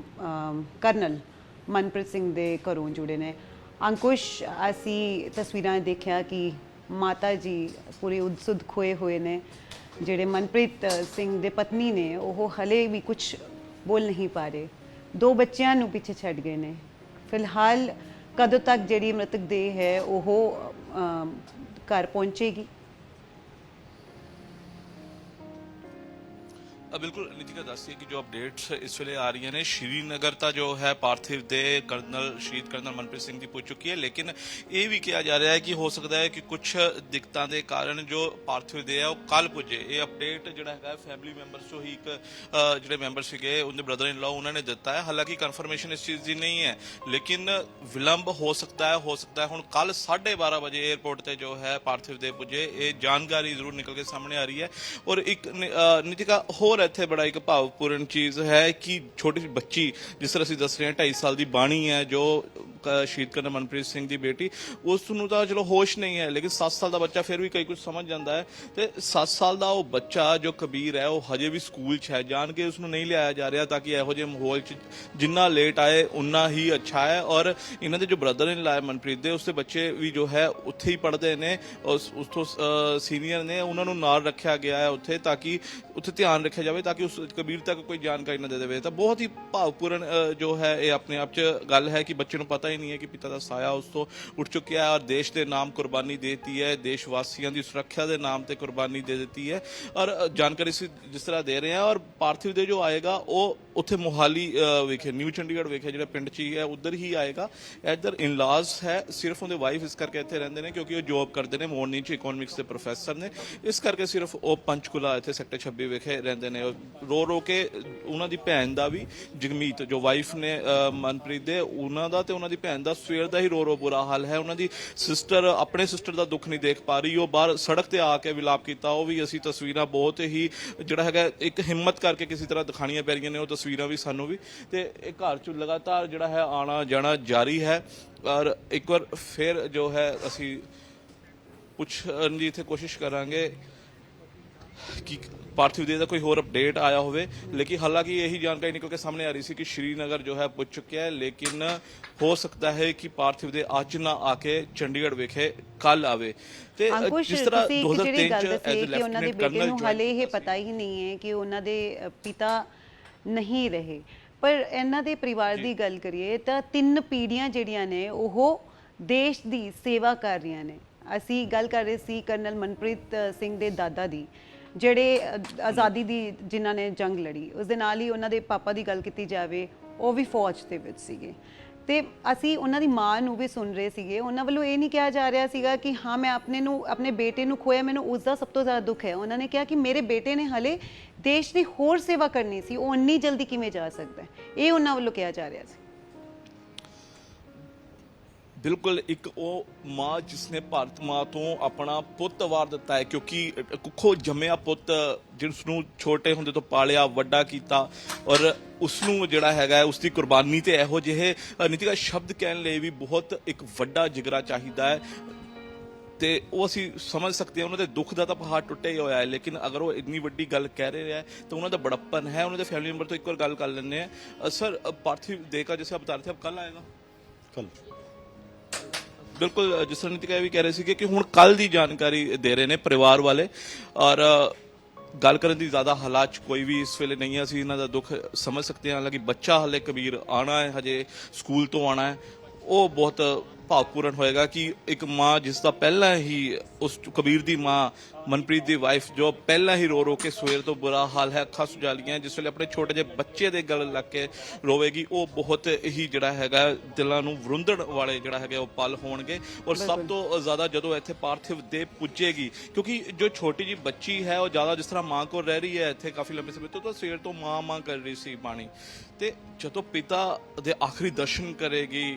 ਕਰਨਲ ਮਨਪ੍ਰੀਤ ਸਿੰਘ ਦੇ ਘਰੋਂ ਜੁੜੇ ਨੇ। ਅੰਕੁਸ਼, ਅਸੀਂ ਤਸਵੀਰਾਂ ਦੇਖਿਆ ਕਿ ਮਾਤਾ ਜੀ ਪੂਰੇ ਉਦਸੁਦ ਖੋਏ ਹੋਏ ਨੇ। ਜਿਹੜੇ ਮਨਪ੍ਰੀਤ ਸਿੰਘ ਦੇ ਪਤਨੀ ਨੇ ਉਹ ਹਲੇ ਵੀ ਕੁਝ ਬੋਲ ਨਹੀਂ ਪਾ ਰਹੇ। 2 ਬੱਚਿਆਂ ਨੂੰ ਪਿੱਛੇ ਛੱਡ ਗਏ ਨੇ। ਫਿਲਹਾਲ ਕਦੋਂ ਤੱਕ ਜਿਹੜੀ ਮ੍ਰਿਤਕ ਦੇਹ ਹੈ ਉਹ ਘਰ ਪਹੁੰਚੇਗੀ? ਬਿਲਕੁਲ ਨੀਤਿਕਾ ਦੱਸਦੀ ਹੈ ਕਿ ਜੋ ਅਪਡੇਟਸ ਇਸ ਵੇਲੇ ਆ ਰਹੀਆਂ ਨੇ, ਸ਼੍ਰੀਨਗਰ ਤਾਂ ਜੋ ਹੈ ਪਾਰਥਿਵ ਦੇ ਸ਼ਹੀਦ ਕਰਨਲ ਮਨਪ੍ਰੀਤ ਸਿੰਘ ਦੀ ਪੁੱਜ ਚੁੱਕੀ ਹੈ, ਲੇਕਿਨ ਇਹ ਵੀ ਕਿਹਾ ਜਾ ਰਿਹਾ ਹੈ ਕਿ ਹੋ ਸਕਦਾ ਹੈ ਕਿ ਕੁਝ ਦਿੱਕਤਾਂ ਦੇ ਕਾਰਨ ਜੋ ਪਾਰਥਿਵ ਦੇ ਆ ਉਹ ਕੱਲ ਪੁੱਜੇ। ਇਹ ਅਪਡੇਟ ਜਿਹੜਾ ਹੈਗਾ ਫੈਮਿਲੀ ਮੈਂਬਰਸ ਚੋਂ ਹੀ ਇੱਕ ਜਿਹੜੇ ਮੈਂਬਰ ਸੀਗੇ ਉਹਦੇ ਬ੍ਰਦਰ ਇਨ ਲਾ ਉਹਨਾਂ ਨੇ ਦਿੱਤਾ ਹੈ। ਹਾਲਾਂਕਿ ਕਨਫਰਮੇਸ਼ਨ ਇਸ ਚੀਜ਼ ਦੀ ਨਹੀਂ ਹੈ, ਲੇਕਿਨ ਵਿਲੰਬ ਹੋ ਸਕਦਾ ਹੈ। ਹੁਣ ਕੱਲ 12:30 ਵਜੇ 에ਅਰਪੋਰਟ ਤੇ ਜੋ ਹੈ ਪਾਰਥਿਵ ਦੇ ਪੁੱਜੇ, ਇਹ ਜਾਣਕਾਰੀ ਜ਼ਰੂਰ ਨਿਕਲ ਕੇ ਸਾਹਮਣੇ ਆ ਰਹੀ ਹੈ। ਔਰ ਇੱਕ ਨੀਤਿਕਾ ਹੋਰ ਇੱਥੇ ਬੜਾ ਇੱਕ ਭਾਵਪੂਰਨ ਚੀਜ਼ ਹੈ ਕਿ ਛੋਟੀ ਜਿਹੀ ਬੱਚੀ, ਜਿਸ ਤਰ੍ਹਾਂ ਅਸੀਂ ਦੱਸ ਰਹੇ ਹਾਂ 2.5 ਸਾਲ ਦੀ ਬਾਣੀ ਹੈ ਜੋ ਸ਼ਹੀਦ ਕਰਨਲ ਮਨਪ੍ਰੀਤ ਸਿੰਘ ਦੀ ਬੇਟੀ, ਉਸ ਨੂੰ ਤਾਂ ਚਲੋ ਹੋਸ਼ ਨਹੀਂ ਹੈ, ਲੇਕਿਨ 7 ਸਾਲ ਦਾ ਬੱਚਾ ਫਿਰ ਵੀ ਕਈ ਕੁਝ ਸਮਝ ਜਾਂਦਾ ਹੈ। ਤੇ 7 ਸਾਲ ਦਾ ਉਹ ਬੱਚਾ ਜੋ ਕਬੀਰ ਹੈ ਉਹ ਹਜੇ ਵੀ ਸਕੂਲ 'ਚ ਹੈ, ਜਾਣ ਕੇ ਉਸ ਨੂੰ ਨਹੀਂ ਲਿਆਇਆ ਜਾ ਰਿਹਾ ਤਾਂ ਕਿ ਇਹੋ ਜਿਹੇ ਮਾਹੌਲ 'ਚ ਜਿੰਨਾ ਲੇਟ ਆਏ ਉਨਾ ਹੀ ਅੱਛਾ ਹੈ। ਔਰ ਇਹਨਾਂ ਦੇ ਜੋ ਬ੍ਰਦਰ ਇਨ ਲਾ ਮਨਪ੍ਰੀਤ ਦੇ, ਉਸਦੇ ਬੱਚੇ ਵੀ ਜੋ ਹੈ ਉੱਥੇ ਹੀ ਪੜ੍ਹਦੇ ਨੇ, ਉਸ ਤੋਂ ਸੀਨੀਅਰ ਨੇ, ਉਹਨਾਂ ਨੂੰ ਨਾਲ ਰੱਖਿਆ ਗਿਆ ਹੈ ਉੱਥੇ ਤਾਂ ਕਿ ਉੱਥੇ ਧਿਆਨ ਰੱਖਿਆ ਜਾਵੇ ਤਾਂ ਕਿ ਉਸ ਕਬੀਰ ਤੱਕ ਕੋਈ ਜਾਣਕਾਰੀ ਨਾ ਦੇ ਦੇਵੇ। ਤਾਂ ਬਹੁਤ ਹੀ ਭਾਵਪੂਰਨ ਜੋ ਹੈ ਇਹ ਆਪਣੇ ਆਪ 'ਚ ਗੱਲ ਹੈ ਕਿ ਬੱਚੇ ਨੂੰ ਪਤਾ ਹੀ ਨਹੀਂ ਹੈ ਕਿ ਪਿਤਾ ਦਾ ਸਾਇਆ ਉਸ ਤੋਂ ਉੱਠ ਚੁੱਕਿਆ ਹੈ ਔਰ ਦੇਸ਼ ਦੇ ਨਾਮ ਕੁਰਬਾਨੀ ਦੇ ਦਿੱਤੀ ਹੈ, ਦੇਸ਼ ਵਾਸੀਆਂ ਦੀ ਸੁਰੱਖਿਆ ਦੇ ਨਾਮ ਤੇ ਕੁਰਬਾਨੀ ਦੇ ਦਿੱਤੀ ਹੈ। ਔਰ ਜਾਣਕਾਰੀ ਜਿਸ ਤਰ੍ਹਾਂ ਦੇ ਰਹੇ ਹਾਂ, ਔਰ ਪਾਰਥਿਵ ਦੇ ਜੋ ਆਏਗਾ ਉਹ ਉੱਥੇ ਮੋਹਾਲੀ ਵਿਖੇ, ਨਿਊ ਚੰਡੀਗੜ੍ਹ ਵਿਖੇ ਜਿਹੜਾ ਪਿੰਡ 'ਚ ਹੀ ਹੈ ਉਧਰ ਹੀ ਆਏਗਾ। ਇੱਧਰ ਇਨਲਾਜ਼ ਹੈ, ਸਿਰਫ ਉਹਦੇ ਵਾਈਫ ਇਸ ਕਰਕੇ ਇੱਥੇ ਰਹਿੰਦੇ ਨੇ ਕਿਉਂਕਿ ਉਹ ਜੋਬ ਕਰਦੇ ਨੇ, ਮੋਰਨੀ 'ਚ ਇਕਨੋਮਿਕਸ ਦੇ ਪ੍ਰੋਫੈਸਰ ਨੇ, ਇਸ ਕਰਕੇ ਸਿਰਫ ਉਹ ਪੰਚਕੂਲਾ ਇੱਥੇ ਸੈਕਟਰ 26 ਵਿਖੇ ਰਹਿੰਦੇ ਨੇ। ਰੋ ਕੇ ਉਹਨਾਂ ਦੀ ਭੈਣ ਦਾ ਵੀ, ਜਗਮੀਤ ਜੋ ਵਾਈਫ ਨੇ ਮਨਪ੍ਰੀਤ ਦੇ, ਉਹਨਾਂ ਦਾ ਤੇ ਉਹਨਾਂ ਦੀ ਭੈਣ ਦਾ ਸਵੇਰ ਦਾ ਹੀ ਰੋ ਬੁਰਾ ਹਾਲ ਹੈ। ਉਹਨਾਂ ਦੀ ਸਿਸਟਰ ਆਪਣੇ ਸਿਸਟਰ ਦਾ ਦੁੱਖ ਨਹੀਂ ਦੇਖ ਪਾ ਰਹੀ, ਉਹ ਬਾਹਰ ਸੜਕ ਤੇ ਆ ਕੇ ਵਿਲਾਪ ਕੀਤਾ। ਉਹ ਵੀ ਅਸੀਂ ਤਸਵੀਰਾਂ ਬਹੁਤ ਹੀ ਜਿਹੜਾ ਹੈਗਾ ਇੱਕ ਹਿੰਮਤ ਕਰਕੇ ਕਿਸੇ ਤਰ੍ਹਾਂ ਦਿਖਾਣੀਆਂ ਪੈ ਰਹੀਆਂ ਨੇ ਉਹ ਤਸਵੀਰਾਂ ਵੀ ਸਾਨੂੰ ਵੀ। ਤੇ ਇਹ ਘਰ 'ਚ ਲਗਾਤਾਰ ਜਿਹੜਾ ਹੈ ਆਣਾ ਜਾਣਾ ਜਾਰੀ ਹੈ। ਔਰ ਇੱਕ ਵਾਰ ਫਿਰ ਜੋ ਹੈ ਅਸੀਂ ਪੁੱਛਣ ਦੀ ਇੱਥੇ ਕੋਸ਼ਿਸ਼ ਕਰਾਂਗੇ ਕਿ ਪਾਰਥਿਵ ਦੇਹ ਦਾ ਕੋਈ ਹੋਰ ਅਪਡੇਟ ਆਇਆ ਹੋਵੇ, ਲੇਕਿਨ ਹਾਲਾਂਕਿ ਇਹੀ ਜਾਣਕਾਰੀ ਨਿਕਲ ਕੇ ਸਾਹਮਣੇ ਆ ਰਹੀ ਸੀ ਕਿ ਸ਼੍ਰੀਨਗਰ ਜੋ ਹੈ ਪੁੱਜ ਚੁੱਕਿਆ ਹੈ, ਲੇਕਿਨ ਹੋ ਸਕਦਾ ਹੈ ਕਿ ਪਾਰਥਿਵ ਦੇਹ ਅੱਜ ਨਾ ਆ ਕੇ ਚੰਡੀਗੜ੍ਹ ਵਿਖੇ ਕੱਲ ਆਵੇ। ਤੇ ਜਿਸ ਤਰ੍ਹਾਂ 2003 ਚ ਐਜ਼ ਕਿ ਉਹਨਾਂ ਦੇ ਬੇਟੇ ਨੂੰ ਹਾਲੇ ਇਹ ਲੈਫਟੀਨੈਂਟ ਪਤਾ ਹੀ ਨਹੀਂ ਹੈ ਕਿ ਉਹਨਾਂ ਦੇ ਪਿਤਾ ਨਹੀਂ ਰਹੇ, ਪਰ ਇਹਨਾਂ ਦੇ ਪਰਿਵਾਰ ਦੀ ਗੱਲ ਕਰੀਏ ਤਾਂ 3 ਪੀੜ੍ਹੀਆਂ ਜਿਹੜੀਆਂ ਨੇ ਉਹ ਦੇਸ਼ ਦੀ ਸੇਵਾ ਕਰ ਰਹੀਆਂ ਨੇ। ਅਸੀਂ ਗੱਲ ਕਰ ਰਹੇ ਸੀ ਕਰਨਲ ਮਨਪ੍ਰੀਤ ਸਿੰਘ ਦੇ ਦਾਦਾ ਦੀ, ਜਿਹੜੇ ਆਜ਼ਾਦੀ ਦੀ ਜਿਨ੍ਹਾਂ ਨੇ ਜੰਗ ਲੜੀ। ਉਸ ਦੇ ਨਾਲ ਹੀ ਉਹਨਾਂ ਦੇ ਪਾਪਾ ਦੀ ਗੱਲ ਕੀਤੀ ਜਾਵੇ, ਉਹ ਵੀ ਫੌਜ ਦੇ ਵਿੱਚ ਸੀਗੇ। ਤੇ ਅਸੀਂ ਉਹਨਾਂ ਦੀ ਮਾਂ ਨੂੰ ਵੀ ਸੁਣ ਰਹੇ ਸੀਗੇ, ਉਹਨਾਂ ਵੱਲੋਂ ਇਹ ਨਹੀਂ ਕਿਹਾ ਜਾ ਰਿਹਾ ਸੀਗਾ ਕਿ ਹਾਂ ਮੈਂ ਆਪਣੇ ਬੇਟੇ ਨੂੰ ਖੋਇਆ, ਮੈਨੂੰ ਉਸ ਦਾ ਸਭ ਤੋਂ ਜ਼ਿਆਦਾ ਦੁੱਖ ਹੈ। ਉਹਨਾਂ ਨੇ ਕਿਹਾ ਕਿ ਮੇਰੇ ਬੇਟੇ ਨੇ ਹਲੇ ਦੇਸ਼ ਦੀ ਹੋਰ ਸੇਵਾ ਕਰਨੀ ਸੀ, ਉਹ ਇੰਨੀ ਜਲਦੀ ਕਿਵੇਂ ਜਾ ਸਕਦਾ ਹੈ, ਇਹ ਉਹਨਾਂ ਵੱਲੋਂ ਕਿਹਾ ਜਾ ਰਿਹਾ ਸੀ। ਬਿਲਕੁਲ ਇੱਕ ਉਹ ਮਾਂ ਜਿਸਨੇ ਭਾਰਤ ਮਾਂ ਤੋਂ ਆਪਣਾ ਪੁੱਤ ਵਾਰ ਦਿੱਤਾ ਹੈ, ਕਿਉਂਕਿ ਕੁੱਖੋਂ ਜੰਮਿਆ ਪੁੱਤ ਜਿਸ ਨੂੰ ਛੋਟੇ ਹੁੰਦੇ ਤੋਂ ਪਾਲਿਆ ਵੱਡਾ ਕੀਤਾ, ਔਰ ਉਸ ਨੂੰ ਜਿਹੜਾ ਹੈਗਾ ਉਸ ਦੀ ਕੁਰਬਾਨੀ ਤੇ ਇਹੋ ਜਿਹੇ ਨੀਤਿਕਾ ਸ਼ਬਦ ਕਹਿਣ ਲਈ ਵੀ ਬਹੁਤ ਇੱਕ ਵੱਡਾ ਜਿਗਰਾ ਚਾਹੀਦਾ ਹੈ। ਤੇ ਉਹ ਅਸੀਂ ਸਮਝ ਸਕਦੇ ਹਾਂ, ਉਹਨਾਂ ਦੇ ਦੁੱਖ ਦਾ ਤਾਂ ਪਹਾੜ ਟੁੱਟਿਆ ਹੀ ਹੋਇਆ ਹੈ, ਲੇਕਿਨ ਅਗਰ ਉਹ ਇੰਨੀ ਵੱਡੀ ਗੱਲ ਕਹਿ ਰਹੇ ਹੈ ਤਾਂ ਉਹਨਾਂ ਦਾ ਬੜप्पन ਹੈ। ਉਹਨਾਂ ਦੇ ਫੈਮਿਲੀ ਮੈਂਬਰ ਤੋਂ ਇੱਕ ਵਾਰ ਗੱਲ ਕਰ ਲੈਂਦੇ हैं। सर पार्थिव देह का जैसे आप बता रहे थे, अब कल आएगा? कल ਬਿਲਕੁਲ ਜਿਸ ਤਰ੍ਹਾਂ ਨੀਤਿਕਾ ਵੀ ਕਹਿ ਰਹੇ ਸੀ ਕਿ ਹੁਣ ਕੱਲ ਦੀ ਜਾਣਕਾਰੀ ਦੇ ਰਹੇ ਨੇ ਪਰਿਵਾਰ ਵਾਲੇ, ਔਰ ਗੱਲ ਕਰਨ ਦੀ ਜ਼ਿਆਦਾ ਹਾਲਾਤ ਕੋਈ ਵੀ ਇਸ ਵੇਲੇ ਨਹੀਂ ਹੈ। ਅਸੀਂ ਇਹਨਾਂ ਦਾ ਦੁੱਖ ਸਮਝ ਸਕਦੇ ਹਾਂ, ਹਾਲਾਂਕਿ ਬੱਚਾ ਹਲੇ ਕਬੀਰ ਆਣਾ ਹੈ, ਹਜੇ ਸਕੂਲ ਤੋਂ ਆਣਾ ਹੈ, ਉਹ ਬਹੁਤ ਭਾਵਪੂਰਨ ਹੋਏਗਾ ਕਿ ਇੱਕ ਮਾਂ ਜਿਸ ਦਾ ਪਹਿਲਾਂ ਹੀ ਉਸ ਕਬੀਰ ਦੀ ਮਾਂ ਮਨਪ੍ਰੀਤ ਦੀ ਵਾਈਫ ਜੋ ਪਹਿਲਾਂ ਹੀ ਰੋ ਕੇ ਸਵੇਰ ਤੋਂ ਬੁਰਾ ਹਾਲ ਹੈ, ਅੱਖਾਂ ਸੁਜਾਲੀਆਂ, ਜਿਸ ਵੇਲੇ ਆਪਣੇ ਛੋਟੇ ਜਿਹੇ ਬੱਚੇ ਦੇ ਗਲ ਲੱਗ ਕੇ ਰੋਵੇਗੀ, ਉਹ ਬਹੁਤ ਹੀ ਜਿਹੜਾ ਹੈਗਾ ਦਿਲਾਂ ਨੂੰ ਵਰੁੰਦਣ ਵਾਲੇ ਜਿਹੜਾ ਹੈਗਾ ਉਹ ਪਲ ਹੋਣਗੇ। ਔਰ ਸਭ ਤੋਂ ਜ਼ਿਆਦਾ ਜਦੋਂ ਇੱਥੇ ਪਾਰਥਿਵ ਦੇਹ ਪੁੱਜੇਗੀ, ਕਿਉਂਕਿ ਜੋ ਛੋਟੀ ਜਿਹੀ ਬੱਚੀ ਹੈ ਉਹ ਜ਼ਿਆਦਾ ਜਿਸ ਤਰ੍ਹਾਂ ਮਾਂ ਕੋਲ ਰਹਿ ਰਹੀ ਹੈ ਇੱਥੇ ਕਾਫੀ ਲੰਬੇ ਸਮੇਂ ਤੋਂ, ਤਾਂ ਸਵੇਰ ਤੋਂ ਮਾਂ ਕਰ ਰਹੀ ਸੀ ਬਾਣੀ, ਤੇ ਜਦੋਂ ਪਿਤਾ ਦੇ ਆਖਰੀ ਦਰਸ਼ਨ ਕਰੇਗੀ,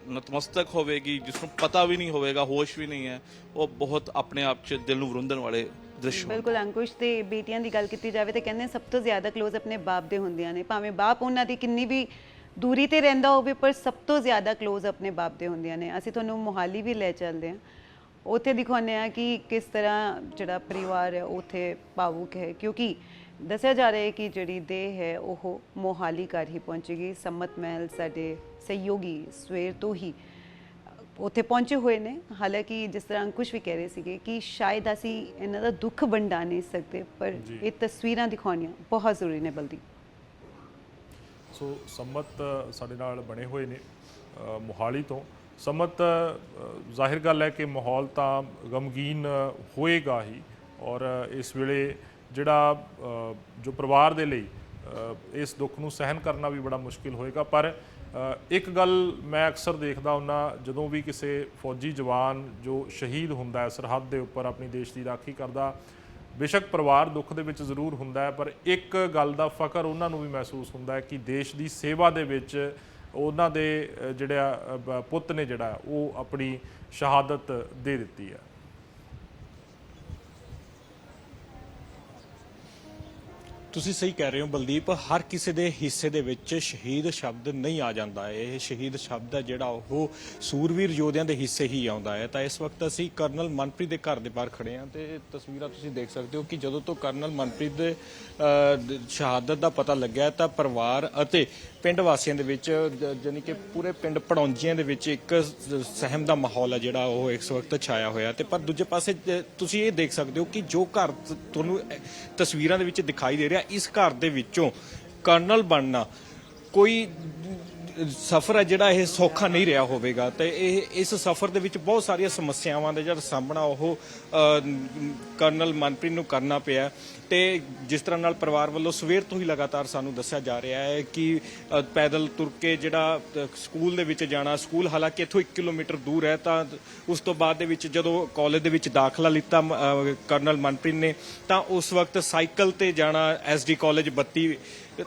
ਨਤਮਸਤਕ ਹੋਵੇਗੀ, ਜਿਸ ਨੂੰ ਪਤਾ ਵੀ ਨਹੀਂ ਹੋਵੇਗਾ, ਹੋਸ਼ ਵੀ ਨਹੀਂ ਹੈ, ਉਹ ਬਹੁਤ ਆਪਣੇ ਆਪ 'ਚ ਦਿਲ ਨੂੰ ਵਰੁੰਦਣ ਵਾਲੇ ਦ੍ਰਿਸ਼। ਬਿਲਕੁਲ ਅੰਕੁਸ਼, ਤੇ ਬੇਟੀਆਂ ਦੀ ਗੱਲ ਕੀਤੀ ਜਾਵੇ ਤਾਂ ਕਹਿੰਦੇ ਸਭ ਤੋਂ ਜ਼ਿਆਦਾ ਕਲੋਜ਼ ਆਪਣੇ ਬਾਪ ਦੇ ਹੁੰਦੀਆਂ ਨੇ, ਭਾਵੇਂ ਬਾਪ ਉਹਨਾਂ ਦੀ ਕਿੰਨੀ ਵੀ ਦੂਰੀ ਤੇ ਰਹਿੰਦਾ ਹੋਵੇ, ਪਰ ਸਭ ਤੋਂ ਜ਼ਿਆਦਾ ਕਲੋਜ਼ ਆਪਣੇ ਬਾਪ ਦੇ ਹੁੰਦੀਆਂ ਨੇ। ਅਸੀਂ ਤੁਹਾਨੂੰ ਮੋਹਾਲੀ ਵੀ ਲੈ ਚੱਲਦੇ ਹਾਂ, ਉੱਥੇ ਦਿਖਾਉਂਦੇ ਹਾਂ ਕਿ ਕਿਸ ਤਰ੍ਹਾਂ ਜਿਹੜਾ ਪਰਿਵਾਰ ਹੈ ਉੱਥੇ ਭਾਵੁਕ ਹੈ, ਕਿਉਂਕਿ ਦੱਸਿਆ ਜਾ ਰਿਹਾ ਹੈ ਕਿ ਜਿਹੜੀ ਦੇਹ ਹੈ ਉਹ ਮੋਹਾਲੀ ਘਰ ਹੀ ਪਹੁੰਚੇਗੀ। ਸੰਮਤ ਮਹਿਲ ਸਾਡੇ ਸਹਿਯੋਗੀ ਸਵੇਰ ਤੋਂ ਹੀ ਉੱਥੇ ਪਹੁੰਚੇ ਹੋਏ ਨੇ। ਹਾਲਾਂਕਿ ਜਿਸ ਤਰ੍ਹਾਂ ਅੰਕੁਸ਼ ਵੀ ਕਹਿ ਰਹੇ ਸੀਗੇ ਕਿ ਸ਼ਾਇਦ ਅਸੀਂ ਇਹਨਾਂ ਦਾ ਦੁੱਖ ਵੰਡਾ ਨਹੀਂ ਸਕਦੇ, ਪਰ ਇਹ ਤਸਵੀਰਾਂ ਦਿਖਾਉਣੀਆਂ ਬਹੁਤ ਜ਼ਰੂਰੀ ਨੇ। ਬਲਦੀ ਸੋ ਸੰਮਤ ਸਾਡੇ ਨਾਲ ਬਣੇ ਹੋਏ ਨੇ ਮੋਹਾਲੀ ਤੋਂ, ਸਮਤ ਜ਼ਾਹਿਰ ਗੱਲ ਹੈ ਕਿ ਮਾਹੌਲ ਤਾਂ ਗਮਗੀਨ ਹੋਏਗਾ ਹੀ, ਔਰ ਇਸ ਵੇਲੇ ਜਿਹੜਾ ਜੋ ਪਰਿਵਾਰ ਦੇ ਲਈ ਇਸ ਦੁੱਖ ਨੂੰ ਸਹਿਨ ਕਰਨਾ ਵੀ ਬੜਾ ਮੁਸ਼ਕਿਲ ਹੋਏਗਾ। ਪਰ ਇੱਕ ਗੱਲ ਮੈਂ ਅਕਸਰ ਦੇਖਦਾ ਹੁੰਦਾ, ਜਦੋਂ ਵੀ ਕਿਸੇ ਫੌਜੀ ਜਵਾਨ ਜੋ ਸ਼ਹੀਦ ਹੁੰਦਾ ਹੈ ਸਰਹੱਦ ਦੇ ਉੱਪਰ ਆਪਣੀ ਦੇਸ਼ ਦੀ ਰਾਖੀ ਕਰਦਾ, ਬੇਸ਼ੱਕ ਪਰਿਵਾਰ ਦੁੱਖ ਦੇ ਵਿੱਚ ਜ਼ਰੂਰ ਹੁੰਦਾ ਹੈ, ਪਰ ਇੱਕ ਗੱਲ ਦਾ ਫਖਰ ਉਹਨਾਂ ਨੂੰ ਵੀ ਮਹਿਸੂਸ ਹੁੰਦਾ ਹੈ ਕਿ ਦੇਸ਼ ਦੀ ਸੇਵਾ ਦੇ ਵਿੱਚ ਉਹਨਾਂ ਦੇ ਜਿਹੜਾ ਪੁੱਤ ਨੇ ਜਿਹੜਾ ਉਹ ਆਪਣੀ ਸ਼ਹਾਦਤ ਦੇ ਦਿੱਤੀ ਹੈ। ਤੁਸੀਂ ਸਹੀ ਕਹਿ ਰਹੇ ਹੋ ਬਲਦੀਪ, ਹਰ ਕਿਸੇ ਦੇ ਹਿੱਸੇ ਦੇ ਵਿੱਚ ਸ਼ਹੀਦ ਸ਼ਬਦ ਨਹੀਂ ਆ ਜਾਂਦਾ। ਇਹ ਸ਼ਹੀਦ ਸ਼ਬਦ ਹੈ ਜਿਹੜਾ ਉਹ ਸੂਰਵੀਰ ਯੋਧਿਆਂ ਦੇ ਹਿੱਸੇ ਹੀ ਆਉਂਦਾ ਹੈ। ਤਾਂ ਇਸ ਵਕਤ ਅਸੀਂ ਕਰਨਲ ਮਨਪ੍ਰੀਤ ਦੇ ਘਰ ਦੇ ਬਾਹਰ ਖੜੇ ਹਾਂ ਤੇ ਤਸਵੀਰਾਂ ਤੁਸੀਂ ਦੇਖ ਸਕਦੇ ਹੋ ਕਿ ਜਦੋਂ ਤੋਂ ਕਰਨਲ ਮਨਪ੍ਰੀਤ ਦੇ ਸ਼ਹਾਦਤ ਦਾ ਪਤਾ ਲੱਗਿਆ ਤਾਂ ਪਰਿਵਾਰ ਅਤੇ ਪਿੰਡ ਵਾਸੀਆਂ ਦੇ ਵਿੱਚ ਜਾਨੀ ਕਿ ਪੂਰੇ ਪਿੰਡ ਪੜੌਂਜੀਆਂ ਦੇ ਵਿੱਚ ਇੱਕ ਸਹਿਮ ਦਾ ਮਾਹੌਲ ਹੈ ਜਿਹੜਾ ਉਹ ਇਸ ਵਕਤ ਛਾਇਆ ਹੋਇਆ। ਤੇ ਪਰ ਦੂਜੇ ਪਾਸੇ ਤੁਸੀਂ ਇਹ ਦੇਖ ਸਕਦੇ ਹੋ ਕਿ ਜੋ ਘਰ ਤੁਹਾਨੂੰ ਤਸਵੀਰਾਂ ਦੇ ਵਿੱਚ ਦਿਖਾਈ ਦੇ ਰਿਹਾ, ਇਸ ਘਰ ਦੇ ਵਿੱਚੋਂ ਕਰਨਲ ਬਣਨਾ ਕੋਈ ਸਫ਼ਰ ਹੈ ਜਿਹੜਾ ਇਹ ਸੌਖਾ ਨਹੀਂ ਰਿਹਾ ਹੋਵੇਗਾ। ਤੇ ਇਸ ਸਫ਼ਰ ਦੇ ਵਿੱਚ ਬਹੁਤ ਸਾਰੀਆਂ ਸਮੱਸਿਆਵਾਂ ਦਾ ਜਿਹੜਾ ਸਾਹਮਣਾ ਉਹ ਕਰਨਲ ਮਨਪ੍ਰੀਤ ਨੂੰ ਕਰਨਾ ਪਿਆ। ਤੇ ਜਿਸ ਤਰ੍ਹਾਂ ਨਾਲ ਪਰਿਵਾਰ ਵੱਲੋਂ ਸਵੇਰ ਤੋਂ ਹੀ ਲਗਾਤਾਰ ਸਾਨੂੰ ਦੱਸਿਆ ਜਾ ਰਿਹਾ ਹੈ ਕਿ ਪੈਦਲ ਤੁਰ ਕੇ ਜਿਹੜਾ ਸਕੂਲ ਦੇ ਵਿੱਚ ਜਾਣਾ, ਸਕੂਲ ਹਾਲਾਂਕਿ ਇੱਥੋਂ 1 ਕਿਲੋਮੀਟਰ ਦੂਰ ਹੈ, ਤਾਂ ਉਸ ਤੋਂ ਬਾਅਦ ਦੇ ਵਿੱਚ ਜਦੋਂ ਕਾਲਜ ਦੇ ਵਿੱਚ ਦਾਖਲਾ ਲਿੱਤਾ ਕਰਨਲ ਮਨਪ੍ਰੀਤ ਨੇ ਤਾਂ ਉਸ ਵਕਤ ਸਾਈਕਲ ਤੇ ਜਾਣਾ ਐਸਡੀ ਕਾਲਜ 32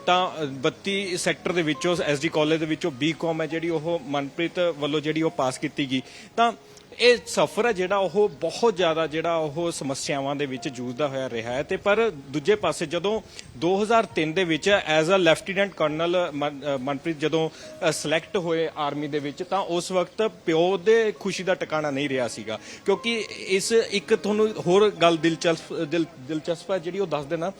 ਤਾਂ 32 ਸੈਕਟਰ ਦੇ ਵਿੱਚੋਂ ਐਸਡੀ ਕਾਲਜ ਦੇ ਵਿੱਚੋਂ ਬੀਕਾਮ ਹੈ ਜਿਹੜੀ ਉਹ ਮਨਪ੍ਰੀਤ ਵੱਲੋਂ ਜਿਹੜੀ ਉਹ ਪਾਸ ਕੀਤੀ ਗਈ। ਤਾਂ ਇਹ ਸਫ਼ਰ ਹੈ ਜਿਹੜਾ ਉਹ ਬਹੁਤ ਜ਼ਿਆਦਾ ਜਿਹੜਾ ਉਹ ਸਮੱਸਿਆਵਾਂ ਦੇ ਵਿੱਚ ਜੂਝਦਾ ਹੋਇਆ ਰਿਹਾ ਹੈ। ਤੇ ਪਰ ਦੂਜੇ ਪਾਸੇ ਜਦੋਂ 2003 ਦੇ ਵਿੱਚ as a lieutenant colonel Manpreet ਜਦੋਂ ਸਿਲੈਕਟ ਹੋਏ ਆਰਮੀ ਦੇ ਵਿੱਚ ਤਾਂ ਉਸ ਵਕਤ ਪਿਓ ਦੇ ਖੁਸ਼ੀ ਦਾ ਟਿਕਾਣਾ ਨਹੀਂ ਰਿਹਾ ਸੀਗਾ, ਕਿਉਂਕਿ ਇਸ ਇੱਕ ਤੁਹਾਨੂੰ ਹੋਰ ਗੱਲ ਦਿਲਚਸਪ ਹੈ ਜਿਹੜੀ ਉਹ ਦੱਸ ਦੇਣਾ।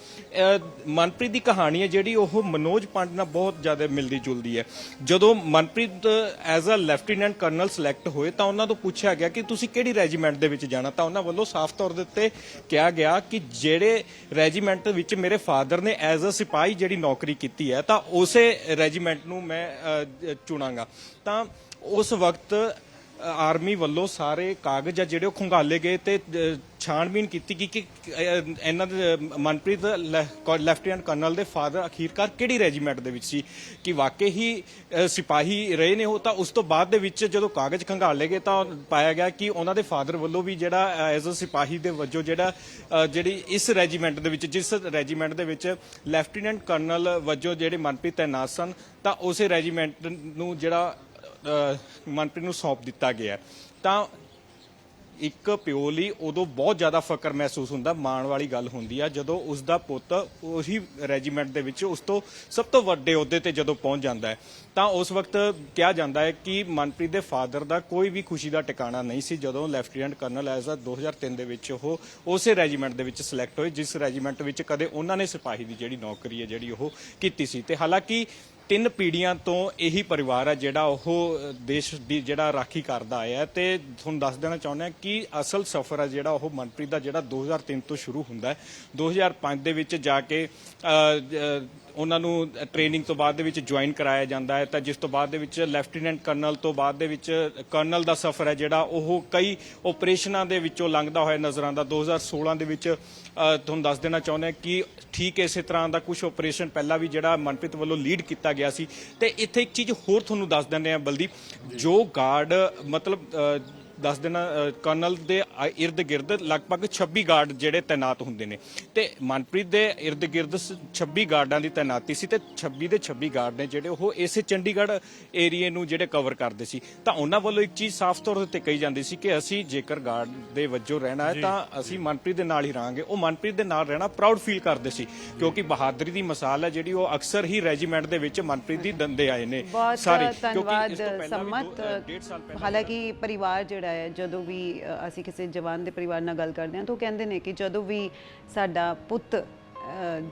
ਮਨਪ੍ਰੀਤ ਦੀ ਕਹਾਣੀ ਹੈ ਜਿਹੜੀ ਉਹ ਮਨੋਜ ਪਾਂਡੇ ਨਾਲ ਬਹੁਤ ਜ਼ਿਆਦਾ ਮਿਲਦੀ ਜੁਲਦੀ ਹੈ। ਜਦੋਂ Manpreet as a lieutenant colonel select ਹੋਏ ਤਾਂ ਉਹਨਾਂ ਤੋਂ ਪੁੱਛਿਆ ਗਿਆ ਕਿ ਤੁਸੀਂ ਕਿਹੜੀ ਰੈਜੀਮੈਂਟ ਦੇ ਵਿੱਚ ਜਾਣਾ, ਤਾਂ ਉਹਨਾਂ ਵੱਲੋਂ ਸਾਫ਼ ਤੌਰ ਦੇ ਉੱਤੇ ਕਿਹਾ ਗਿਆ ਕਿ ਜਿਹੜੇ ਰੈਜੀਮੈਂਟ ਵਿੱਚ ਮੇਰੇ ਫਾਦਰ ਨੇ ਐਜ਼ ਅ ਸਿਪਾਹੀ ਜਿਹੜੀ ਨੌਕਰੀ ਕੀਤੀ ਹੈ ਤਾਂ ਉਸੇ ਰੈਜੀਮੈਂਟ ਨੂੰ ਮੈਂ ਚੁਣਾਂਗਾ। ਤਾਂ ਉਸ ਵਕਤ ਆਰਮੀ ਵੱਲੋਂ ਸਾਰੇ ਕਾਗਜ਼ ਆ ਜਿਹੜੇ ਉਹ ਖੰਗਾਲੇ ਗਏ ਤੇ ਛਾਣਬੀਨ ਕੀਤੀ ਗਈ ਕਿ ਇਹਨਾਂ ਦੇ ਮਨਪ੍ਰੀਤ ਲੈਫਟੀਨੈਂਟ ਕਰਨਲ ਦੇ ਫਾਦਰ ਅਖੀਰਕਾਰ ਕਿਹੜੀ ਰੈਜੀਮੈਂਟ ਦੇ ਵਿੱਚ ਸੀ, ਕਿ ਵਾਕਈ ਹੀ ਸਿਪਾਹੀ ਰਹੇ ਨੇ ਉਹ। ਤਾਂ ਉਸ ਤੋਂ ਬਾਅਦ ਦੇ ਵਿੱਚ ਜਦੋਂ ਕਾਗਜ਼ ਖੰਗਾਲੇ ਗਏ ਤਾਂ ਪਾਇਆ ਗਿਆ ਕਿ ਉਹਨਾਂ ਦੇ ਫਾਦਰ ਵੱਲੋਂ ਵੀ ਜਿਹੜਾ ਐਜ਼ ਅ ਸਿਪਾਹੀ ਦੇ ਵਜੋਂ ਜਿਹੜੀ ਇਸ ਰੈਜੀਮੈਂਟ ਦੇ ਵਿੱਚ ਜਿਸ ਰੈਜੀਮੈਂਟ ਦੇ ਵਿੱਚ ਲੈਫਟੀਨੈਂਟ ਕਰਨਲ ਵਜੋਂ ਜਿਹੜੇ ਮਨਪ੍ਰੀਤ ਤੈਨਾਤ ਸਨ ਤਾਂ ਉਸੇ ਰੈਜੀਮੈਂਟ ਨੂੰ ਜਿਹੜਾ ਮਨਪ੍ਰੀਤ ਨੂੰ ਸੌਂਪ ਦਿੱਤਾ ਗਿਆ। ਤਾਂ ਇੱਕ ਪਿਓ ਲਈ ਉਦੋਂ ਬਹੁਤ ਜ਼ਿਆਦਾ ਫਖਰ ਮਹਿਸੂਸ ਹੁੰਦਾ, ਮਾਣ ਵਾਲੀ ਗੱਲ ਹੁੰਦੀ ਆ ਜਦੋਂ ਉਸ ਦਾ ਪੁੱਤ ਉਹੀ ਰੈਜੀਮੈਂਟ ਦੇ ਵਿੱਚ ਉਸ ਤੋਂ ਸਭ ਤੋਂ ਵੱਡੇ ਅਹੁਦੇ ਤੇ ਜਦੋਂ ਪਹੁੰਚ ਜਾਂਦਾ ਹੈ। ਤਾਂ ਉਸ ਵਕਤ ਕਿਹਾ ਜਾਂਦਾ ਹੈ ਕਿ ਮਨਪ੍ਰੀਤ ਦੇ ਫਾਦਰ ਦਾ ਕੋਈ ਵੀ ਖੁਸ਼ੀ ਦਾ ਟਿਕਾਣਾ ਨਹੀਂ ਸੀ ਜਦੋਂ ਲੈਫਟੀਨੈਂਟ ਕਰਨਲ ਐਜ਼ ਅ 2003 ਦੇ ਵਿੱਚ ਉਹ ਉਸੇ ਰੈਜੀਮੈਂਟ ਦੇ ਵਿੱਚ ਸਿਲੈਕਟ ਹੋਏ ਜਿਸ ਰੈਜੀਮੈਂਟ ਵਿੱਚ ਕਦੇ ਉਹਨਾਂ ਨੇ ਸਿਪਾਹੀ ਦੀ ਜਿਹੜੀ ਨੌਕਰੀ ਹੈ ਜਿਹੜੀ ਉਹ ਕੀਤੀ ਸੀ। ਤੇ ਹਾਲਾਂਕਿ 3 ਪੀੜ੍ਹੀਆਂ ਤੋਂ ਇਹੀ ਪਰਿਵਾਰ ਹੈ ਜਿਹੜਾ ਉਹ ਦੇਸ਼ ਦੀ ਜਿਹੜਾ ਰਾਖੀ ਕਰਦਾ ਆਇਆ। ਤੇ ਤੁਹਾਨੂੰ ਦੱਸ ਦੇਣਾ ਚਾਹੁੰਦਾ ਕਿ ਅਸਲ ਸਫ਼ਰ ਹੈ ਜਿਹੜਾ ਉਹ ਮਨਪ੍ਰੀਤ ਦਾ ਜਿਹੜਾ 2003 ਤੋਂ ਸ਼ੁਰੂ ਹੁੰਦਾ ਹੈ। 2005 ਦੇ ਵਿੱਚ ਜਾ ਕੇ ਉਹਨਾਂ ਨੂੰ ਟ੍ਰੇਨਿੰਗ ਤੋਂ ਬਾਅਦ ਦੇ ਵਿੱਚ ਜੁਆਇਨ ਕਰਾਇਆ ਜਾਂਦਾ ਹੈ। ਤਾਂ ਜਿਸ ਤੋਂ ਬਾਅਦ ਦੇ ਵਿੱਚ ਲੈਫਟੀਨੈਂਟ ਕਰਨਲ ਤੋਂ ਬਾਅਦ ਦੇ ਵਿੱਚ ਕਰਨਲ ਦਾ ਸਫ਼ਰ ਹੈ ਜਿਹੜਾ ਉਹ ਕਈ ਆਪਰੇਸ਼ਨਾਂ ਦੇ ਵਿੱਚੋਂ ਲੰਘਦਾ ਹੋਇਆ ਨਜ਼ਰ ਆਉਂਦਾ। 2016 ਦੇ ਵਿੱਚ ਤੁਹਾਨੂੰ ਦੱਸ ਦੇਣਾ ਚਾਹੁੰਦਾ ਕਿ ਠੀਕ ਇਸੇ ਤਰ੍ਹਾਂ ਦਾ ਕੁਝ ਆਪਰੇਸ਼ਨ ਪਹਿਲਾਂ ਵੀ ਜਿਹੜਾ ਮਨਪ੍ਰੀਤ ਵੱਲੋਂ ਲੀਡ ਕੀਤਾ ਗਿਆ ਸੀ। ਤੇ ਇੱਥੇ ਇੱਕ ਚੀਜ਼ ਹੋਰ ਤੁਹਾਨੂੰ ਦੱਸ ਦਿੰਦੇ ਆ ਬਲਦੀਪ, ਜੋ ਗਾਰਡ ਮਤਲਬ ਦੱਸ ਦੇਣਾ ਕਰਨਲ ਦੇ ਇਰਦ ਗਿਰਦ ਲਗਭਗ 26 ਗਾਰਡ ਜਿਹੜੇ ਤੈਨਾਤ ਹੁੰਦੇ ਨੇ ਤੇ ਮਨਪ੍ਰੀਤ ਦੇ ਇਰਦ ਗਿਰਦ 26 ਗਾਰਡਾਂ ਦੀ ਤੈਨਾਤੀ ਸੀ ਤੇ 26 ਦੇ 26 ਗਾਰਡ ਨੇ ਜਿਹੜੇ ਉਹ ਇਸੇ ਚੰਡੀਗੜ੍ਹ ਏਰੀਏ ਨੂੰ ਜਿਹੜੇ ਕਵਰ ਕਰਦੇ ਸੀ। ਤਾਂ ਉਹਨਾਂ ਵੱਲੋਂ ਇੱਕ ਚੀਜ਼ ਸਾਫ਼ ਤੌਰ ਤੇ ਕਹੀ ਜਾਂਦੀ ਸੀ ਕਿ ਅਸੀਂ ਜੇਕਰ ਗਾਰਡ ਦੇ ਵਜੋਂ ਰਹਿਣਾ ਹੈ ਤਾਂ ਅਸੀਂ ਮਨਪ੍ਰੀਤ ਦੇ ਨਾਲ ਹੀ ਰਹਾਂਗੇ। ਉਹ ਮਨਪ੍ਰੀਤ ਦੇ ਨਾਲ ਰਹਿਣਾ ਪ੍ਰਾਊਡ ਫੀਲ ਕਰਦੇ ਸੀ ਕਿਉਂਕਿ ਬਹਾਦਰੀ ਦੀ ਮਿਸਾਲ ਹੈ ਜਿਹੜੀ ਉਹ ਅਕਸਰ ਹੀ ਰੈਜੀਮੈਂਟ ਦੇ ਵਿੱਚ ਮਨਪ੍ਰੀਤ ਦੀ ਦੰਦੇ ਆਏ ਨੇ ਸਾਰੇ। ਧੰਨਵਾਦ ਸੰਮਤ। ਹਾਲਾਂਕਿ ਪਰਿਵਾਰ ਜਿਹੜਾ ਹੈ ਜਦੋਂ ਵੀ ਅਸੀਂ ਕਿਸੇ ਜਵਾਨ ਦੇ ਪਰਿਵਾਰ ਨਾਲ ਗੱਲ ਕਰਦੇ ਹਾਂ ਤਾਂ ਉਹ ਕਹਿੰਦੇ ਨੇ ਕਿ ਜਦੋਂ ਵੀ ਸਾਡਾ ਪੁੱਤ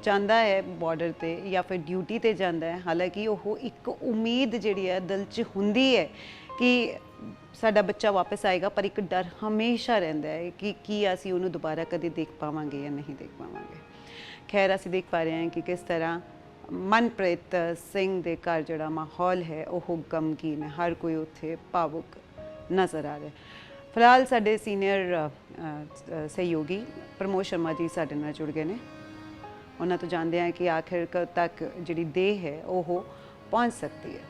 ਜਾਂਦਾ ਹੈ ਬਾਰਡਰ ਤੇ ਜਾਂ ਫਿਰ ਡਿਊਟੀ ਤੇ ਜਾਂਦਾ ਹੈ, ਹਾਲਾਂਕਿ ਉਹ ਇੱਕ ਉਮੀਦ ਜਿਹੜੀ ਹੈ ਦਿਲ 'ਚ ਹੁੰਦੀ ਹੈ ਕਿ ਸਾਡਾ ਬੱਚਾ ਵਾਪਸ ਆਏਗਾ, ਪਰ ਇੱਕ ਡਰ ਹਮੇਸ਼ਾ ਰਹਿੰਦਾ ਹੈ ਕਿ ਕੀ ਅਸੀਂ ਉਹਨੂੰ ਦੁਬਾਰਾ ਕਦੇ ਦੇਖ ਪਾਵਾਂਗੇ ਜਾਂ ਨਹੀਂ ਦੇਖ ਪਾਵਾਂਗੇ। ਖੈਰ ਅਸੀਂ ਦੇਖ ਪਾ ਰਹੇ ਹਾਂ ਕਿ ਕਿਸ ਤਰ੍ਹਾਂ ਮਨਪ੍ਰੀਤ ਸਿੰਘ ਦੇ ਘਰ ਜਿਹੜਾ ਮਾਹੌਲ ਹੈ ਉਹ ਗਮਗੀਨ ਹੈ, ਹਰ ਕੋਈ ਉੱਥੇ ਭਾਵੁਕ ਨਜ਼ਰ ਆ ਰਿਹਾ। ਫਿਲਹਾਲ ਸਾਡੇ ਸੀਨੀਅਰ ਸਹਿਯੋਗੀ ਪ੍ਰਮੋਦ ਸ਼ਰਮਾ ਜੀ ਸਾਡੇ ਨਾਲ ਜੁੜ ਗਏ ਨੇ। ਉਹਨਾਂ ਤੋਂ ਜਾਣਦੇ ਹਾਂ ਕਿ ਆਖਿਰ ਕਦ ਤੱਕ ਜਿਹੜੀ ਦੇਹ ਹੈ ਉਹ ਪਹੁੰਚ ਸਕती है।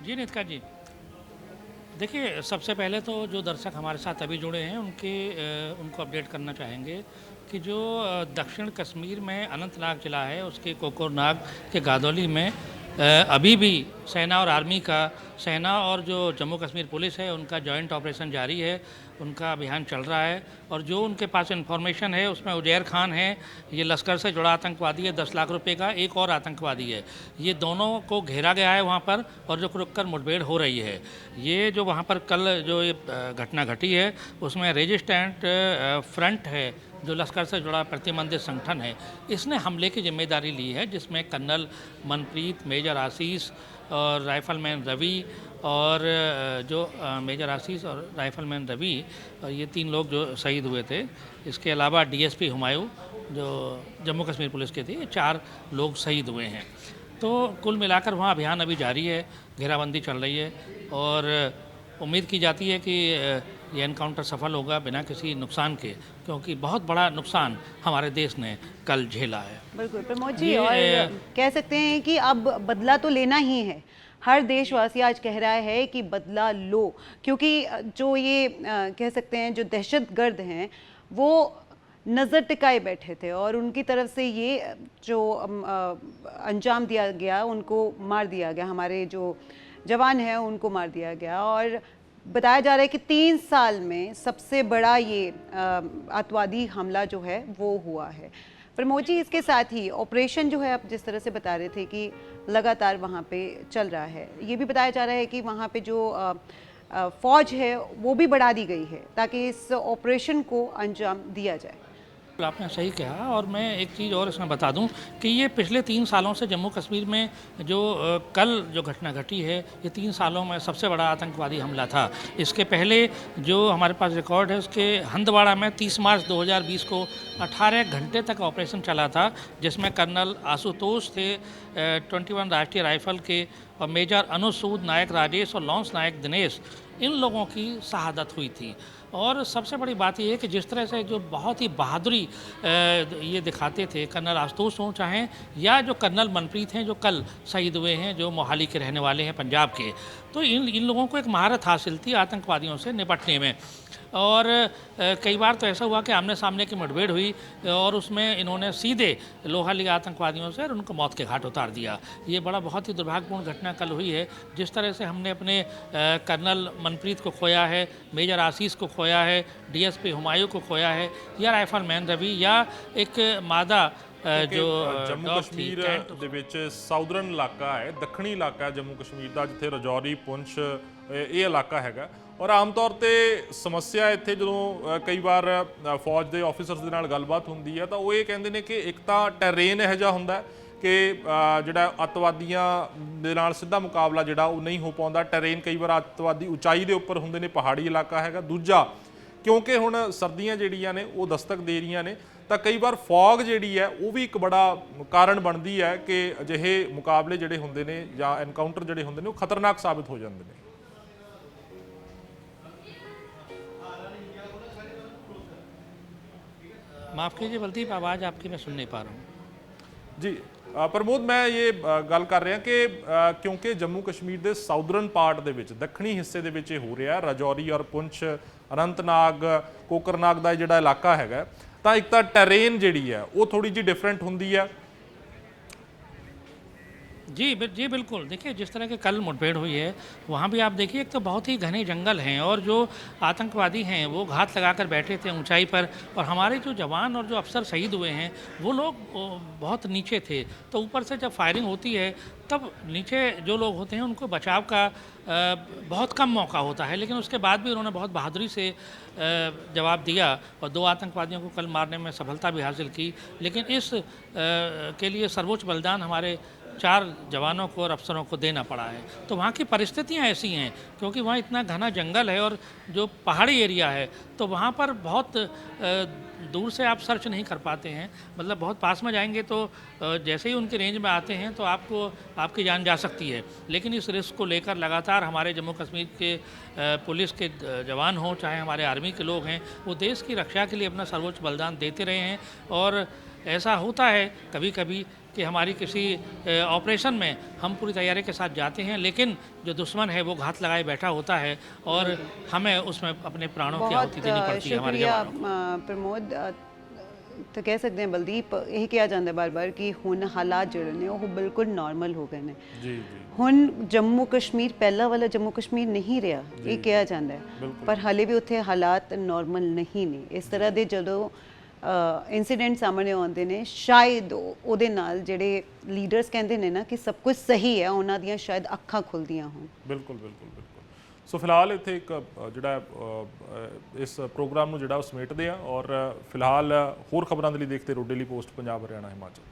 जी नितिका जी, देखिए सबसे पहले तो जो दर्शक हमारे साथ अभी जुड़े हैं उनको अपडेट करना चाहेंगे कि जो दक्षिण कश्मीर में अनंतनाग जिला है उसके कोकरनाग के गादोली में अभी भी सेना और आर्मी का, सेना और जो जम्मू कश्मीर पुलिस है उनका जॉइंट ऑपरेशन जारी है, उनका अभियान चल रहा है। और जो उनके पास इन्फॉर्मेशन है उसमें उजैर खान है, ये लश्कर से जुड़ा आतंकवादी है, 10 लाख रुपए का, एक और आतंकवादी है। ये दोनों को घेरा गया है वहाँ पर और जो रुक कर मुठभेड़ हो रही है। ये जो वहाँ पर कल जो ये घटना घटी है उसमें रेजिस्टेंट फ्रंट है जो लश्कर से जुड़ा प्रतिबंधित संगठन है, इसने हमले की जिम्मेदारी ली है, जिसमें कर्नल मनप्रीत, मेजर आशीष और राइफलमैन रवि और जो मेजर आशीष और राइफलमैन रवि और ये 3 लोग जो शहीद हुए थे। इसके अलावा डीएसपी हुमायूं जो जम्मू कश्मीर पुलिस के थे, 4 लोग शहीद हुए हैं। तो कुल मिलाकर वहाँ अभियान अभी जारी है, घेराबंदी चल रही है और उम्मीद की जाती है कि ये एनकाउंटर सफल होगा बिना किसी नुकसान के, क्योंकि बहुत बड़ा नुकसान हमारे देश ने कल झेला है। बिल्कुल प्रमोद जी, और कह सकते हैं कि अब बदला तो लेना ही है। हर देशवासी आज कह रहा है कि बदला लो, क्योंकि जो ये कह सकते हैं जो दहशतगर्द हैं वो नज़र टिकाए बैठे थे और उनकी तरफ से ये जो अंजाम दिया गया, उनको मार दिया गया, हमारे जो जवान हैं उनको मार दिया गया। और बताया जा रहा है कि 3 साल में सबसे बड़ा ये आतंकवादी हमला जो है वो हुआ है। प्रमोद जी, इसके साथ ही ऑपरेशन जो है आप जिस तरह से बता रहे थे कि लगातार वहाँ पे चल रहा है, ये भी बताया जा रहा है कि वहाँ पे जो फौज है वो भी बढ़ा दी गई है ताकि इस ऑपरेशन को अंजाम दिया जाए। आपने सही कहा और मैं एक चीज़ और इसमें बता दूं कि ये पिछले 3 सालों से जम्मू कश्मीर में जो कल जो घटना घटी है, ये 3 सालों में सबसे बड़ा आतंकवादी हमला था। इसके पहले जो हमारे पास रिकॉर्ड है उसके हंदवाड़ा में 30 मार्च 2020 को 18 घंटे तक ऑपरेशन चला था, जिसमें कर्नल आशुतोष थे 21 राष्ट्रीय राइफल के और मेजर अनुसूद नायक राजेश और लॉन्स नायक दिनेश, इन लोगों की शहादत हुई थी। और सबसे बड़ी बात यह है कि जिस तरह से जो बहुत ही बहादुरी ये दिखाते थे कर्नल आशुतोष हों चाहें या जो कर्नल मनप्रीत हैं जो कल शहीद हुए हैं, जो मोहाली के रहने वाले हैं पंजाब के, तो इन लोगों को एक महारत हासिल थी आतंकवादियों से निपटने में। और कई बार तो ऐसा हुआ कि आमने सामने की मुठभेड़ हुई और उसमें इन्होंने सीधे लोहा लिया आतंकवादियों से और उनको मौत के घाट उतार दिया। ये बड़ा बहुत ही दुर्भाग्यपूर्ण घटना कल हुई है। जिस तरह से हमने अपने कर्नल मनप्रीत को खोया है, मेजर आशीष को खोया है, डीएसपी हुमायूं को खोया है, या राइफलमैन रवि या एक मादा जो जम्मू कश्मीर ਦੇ ਵਿੱਚ ਸਾਊਦਰਨ ਇਲਾਕਾ ਹੈ, ਦੱਖਣੀ ਇਲਾਕਾ ਜੰਮੂ ਕਸ਼ਮੀਰ ਦਾ, ਜਿੱਥੇ ਰਜੌਰੀ, ਪੁੰਛ ਇਹ ਇਲਾਕਾ ਹੈਗਾ। ਔਰ ਆਮ ਤੌਰ ਤੇ ਸਮੱਸਿਆ ਇੱਥੇ ਜਦੋਂ ਕਈ ਵਾਰ ਫੌਜ ਦੇ ਆਫੀਸਰਸ ਦੇ ਨਾਲ ਗੱਲਬਾਤ ਹੁੰਦੀ ਹੈ ਤਾਂ ਉਹ ਇਹ ਕਹਿੰਦੇ ਨੇ ਕਿ ਇੱਕ ਤਾਂ ਟੈਰੇਨ ਇਹੋ ਜਿਹਾ ਹੁੰਦਾ ਕਿ ਜਿਹੜਾ ਅੱਤਵਾਦੀਆਂ ਦੇ ਨਾਲ ਸਿੱਧਾ ਮੁਕਾਬਲਾ ਜਿਹੜਾ ਉਹ ਨਹੀਂ ਹੋ ਪਾਉਂਦਾ। ਟੈਰੇਨ ਕਈ ਵਾਰ ਅੱਤਵਾਦੀ ਉਚਾਈ ਦੇ ਉੱਪਰ ਹੁੰਦੇ ਨੇ, ਪਹਾੜੀ ਇਲਾਕਾ ਹੈਗਾ। ਦੂਜਾ, ਕਿਉਂਕਿ ਹੁਣ ਸਰਦੀਆਂ ਜਿਹੜੀਆਂ ਨੇ ਉਹ ਦਸਤਕ ਦੇ ਰਹੀਆਂ ਨੇ ਤਾਂ ਕਈ ਵਾਰ ਫੌਗ ਜਿਹੜੀ ਹੈ ਉਹ ਵੀ ਇੱਕ ਬੜਾ ਕਾਰਨ ਬਣਦੀ ਹੈ ਕਿ ਅਜਿਹੇ ਮੁਕਾਬਲੇ ਜਿਹੜੇ ਹੁੰਦੇ ਨੇ ਜਾਂ ਐਨਕਾਊਂਟਰ ਜਿਹੜੇ ਹੁੰਦੇ ਨੇ ਉਹ ਖਤਰਨਾਕ ਸਾਬਿਤ ਹੋ ਜਾਂਦੇ ਨੇ। माफ़ कीजिए बल्दीप, आवाज़ आपकी मैं सुन नहीं पा रहा हूँ जी। ਪ੍ਰਮੋਦ, ਮੈਂ ਇਹ ਗੱਲ ਕਰ ਰਿਹਾ ਕਿ ਕਿਉਂਕਿ ਜੰਮੂ ਕਸ਼ਮੀਰ ਦੇ ਸਾਊਦਰਨ ਪਾਰਟ ਦੇ ਵਿੱਚ, ਦੱਖਣੀ ਹਿੱਸੇ ਦੇ ਵਿੱਚ ਇਹ ਹੋ ਰਿਹਾ, ਰਾਜੌਰੀ ਔਰ ਪੁੰਛ, ਅਨੰਤਨਾਗ, ਕੋਕਰਨਾਗ ਦਾ ਜਿਹੜਾ ਇਲਾਕਾ ਹੈਗਾ, ਤਾਂ ਇੱਕ ਤਾਂ ਟੈਰੇਨ ਜਿਹੜੀ ਹੈ ਉਹ ਥੋੜੀ ਜਿਹੀ ਡਿਫਰੈਂਟ ਹੁੰਦੀ ਹੈ। जी बिल्कुल। देखिए जिस तरह के कल मुठभेड़ हुई है वहाँ भी आप देखिए, एक तो बहुत ही घने जंगल हैं और जो आतंकवादी हैं वो घात लगाकर बैठे थे ऊंचाई पर, और हमारे जो जवान और जो अफसर शहीद हुए हैं वो लोग बहुत नीचे थे। तो ऊपर से जब फायरिंग होती है तब नीचे जो लोग होते हैं उनको बचाव का बहुत कम मौका होता है, लेकिन उसके बाद भी उन्होंने बहुत बहादुरी से जवाब दिया और 2 आतंकवादियों को कल मारने में सफलता भी हासिल की। लेकिन इस के लिए सर्वोच्च बलिदान हमारे 4 जवानों को और अफसरों को देना पड़ा है। तो वहाँ की परिस्थितियाँ ऐसी हैं, क्योंकि वहाँ इतना घना जंगल है और जो पहाड़ी एरिया है, तो वहाँ पर बहुत दूर से आप सर्च नहीं कर पाते हैं। मतलब बहुत पास में जाएंगे तो जैसे ही उनके रेंज में आते हैं तो आपकी जान जा सकती है। लेकिन इस रिस्क को लेकर लगातार हमारे जम्मू कश्मीर के पुलिस के जवान हों, चाहे हमारे आर्मी के लोग हैं, वो देश की रक्षा के लिए अपना सर्वोच्च बलिदान देते रहे हैं। और ऐसा होता है कभी कभी कि हमारी किसी ऑपरेशन में हम पूरी तैयारी के साथ जाते हैं, लेकिन जो दुश्मन है वो घात लगाए बैठा होता है और हमें उसमें अपने प्राणों की बहुत आहुति देनी पड़ती है हमारे शुक्रिया जवानों को। प्रमोद तो कह सकते हैं बलदीप ਇਹ ਕਿਹਾ ਜਾਂਦਾ ਬਾਰ-ਬਾਰ ਕਿ ਹੁਣ ਹਾਲਾਤ ਜਿਹੜੇ ਨੇ ਉਹ ਬਿਲਕੁਲ ਨਾਰਮਲ ਹੋ ਗਏ ਨੇ ਜੀ ਜੀ ਹੁਣ ਜੰਮੂ ਕਸ਼ਮੀਰ ਪਹਿਲਾ ਵਾਲਾ ਜੰਮੂ ਕਸ਼ਮੀਰ ਨਹੀਂ ਰਿਹਾ ਇਹ ਕਿਹਾ ਜਾਂਦਾ ਹੈ ਪਰ ਹਾਲੇ ਵੀ ਉੱਥੇ ਹਾਲਾਤ ਨਾਰਮਲ ਨਹੀਂ ਨੇ ਇਸ ਤਰ੍ਹਾਂ ਦੇ ਜਦੋਂ ਇਨਸੀਡੈਂਟ ਸਾਹਮਣੇ ਆਉਂਦੇ ਨੇ ਸ਼ਾਇਦ ਉਹਦੇ ਨਾਲ ਜਿਹੜੇ ਲੀਡਰਸ ਕਹਿੰਦੇ ਨੇ ਨਾ ਕਿ ਸਭ ਕੁਝ ਸਹੀ ਹੈ ਉਹਨਾਂ ਦੀਆਂ ਸ਼ਾਇਦ ਅੱਖਾਂ ਖੁੱਲਦੀਆਂ ਹੋਣ ਬਿਲਕੁਲ ਬਿਲਕੁਲ ਬਿਲਕੁਲ ਸੋ ਫਿਲਹਾਲ ਇੱਥੇ ਇੱਕ ਜਿਹੜਾ ਇਸ ਪ੍ਰੋਗਰਾਮ ਨੂੰ ਜਿਹੜਾ ਉਹ ਸਮੇਟਦੇ ਆ ਔਰ ਫਿਲਹਾਲ ਹੋਰ ਖਬਰਾਂ ਦੇ ਲਈ ਦੇਖਦੇ ਰਹੋ ਡੇਲੀ ਪੋਸਟ ਪੰਜਾਬ ਹਰਿਆਣਾ ਹਿਮਾਚਲ।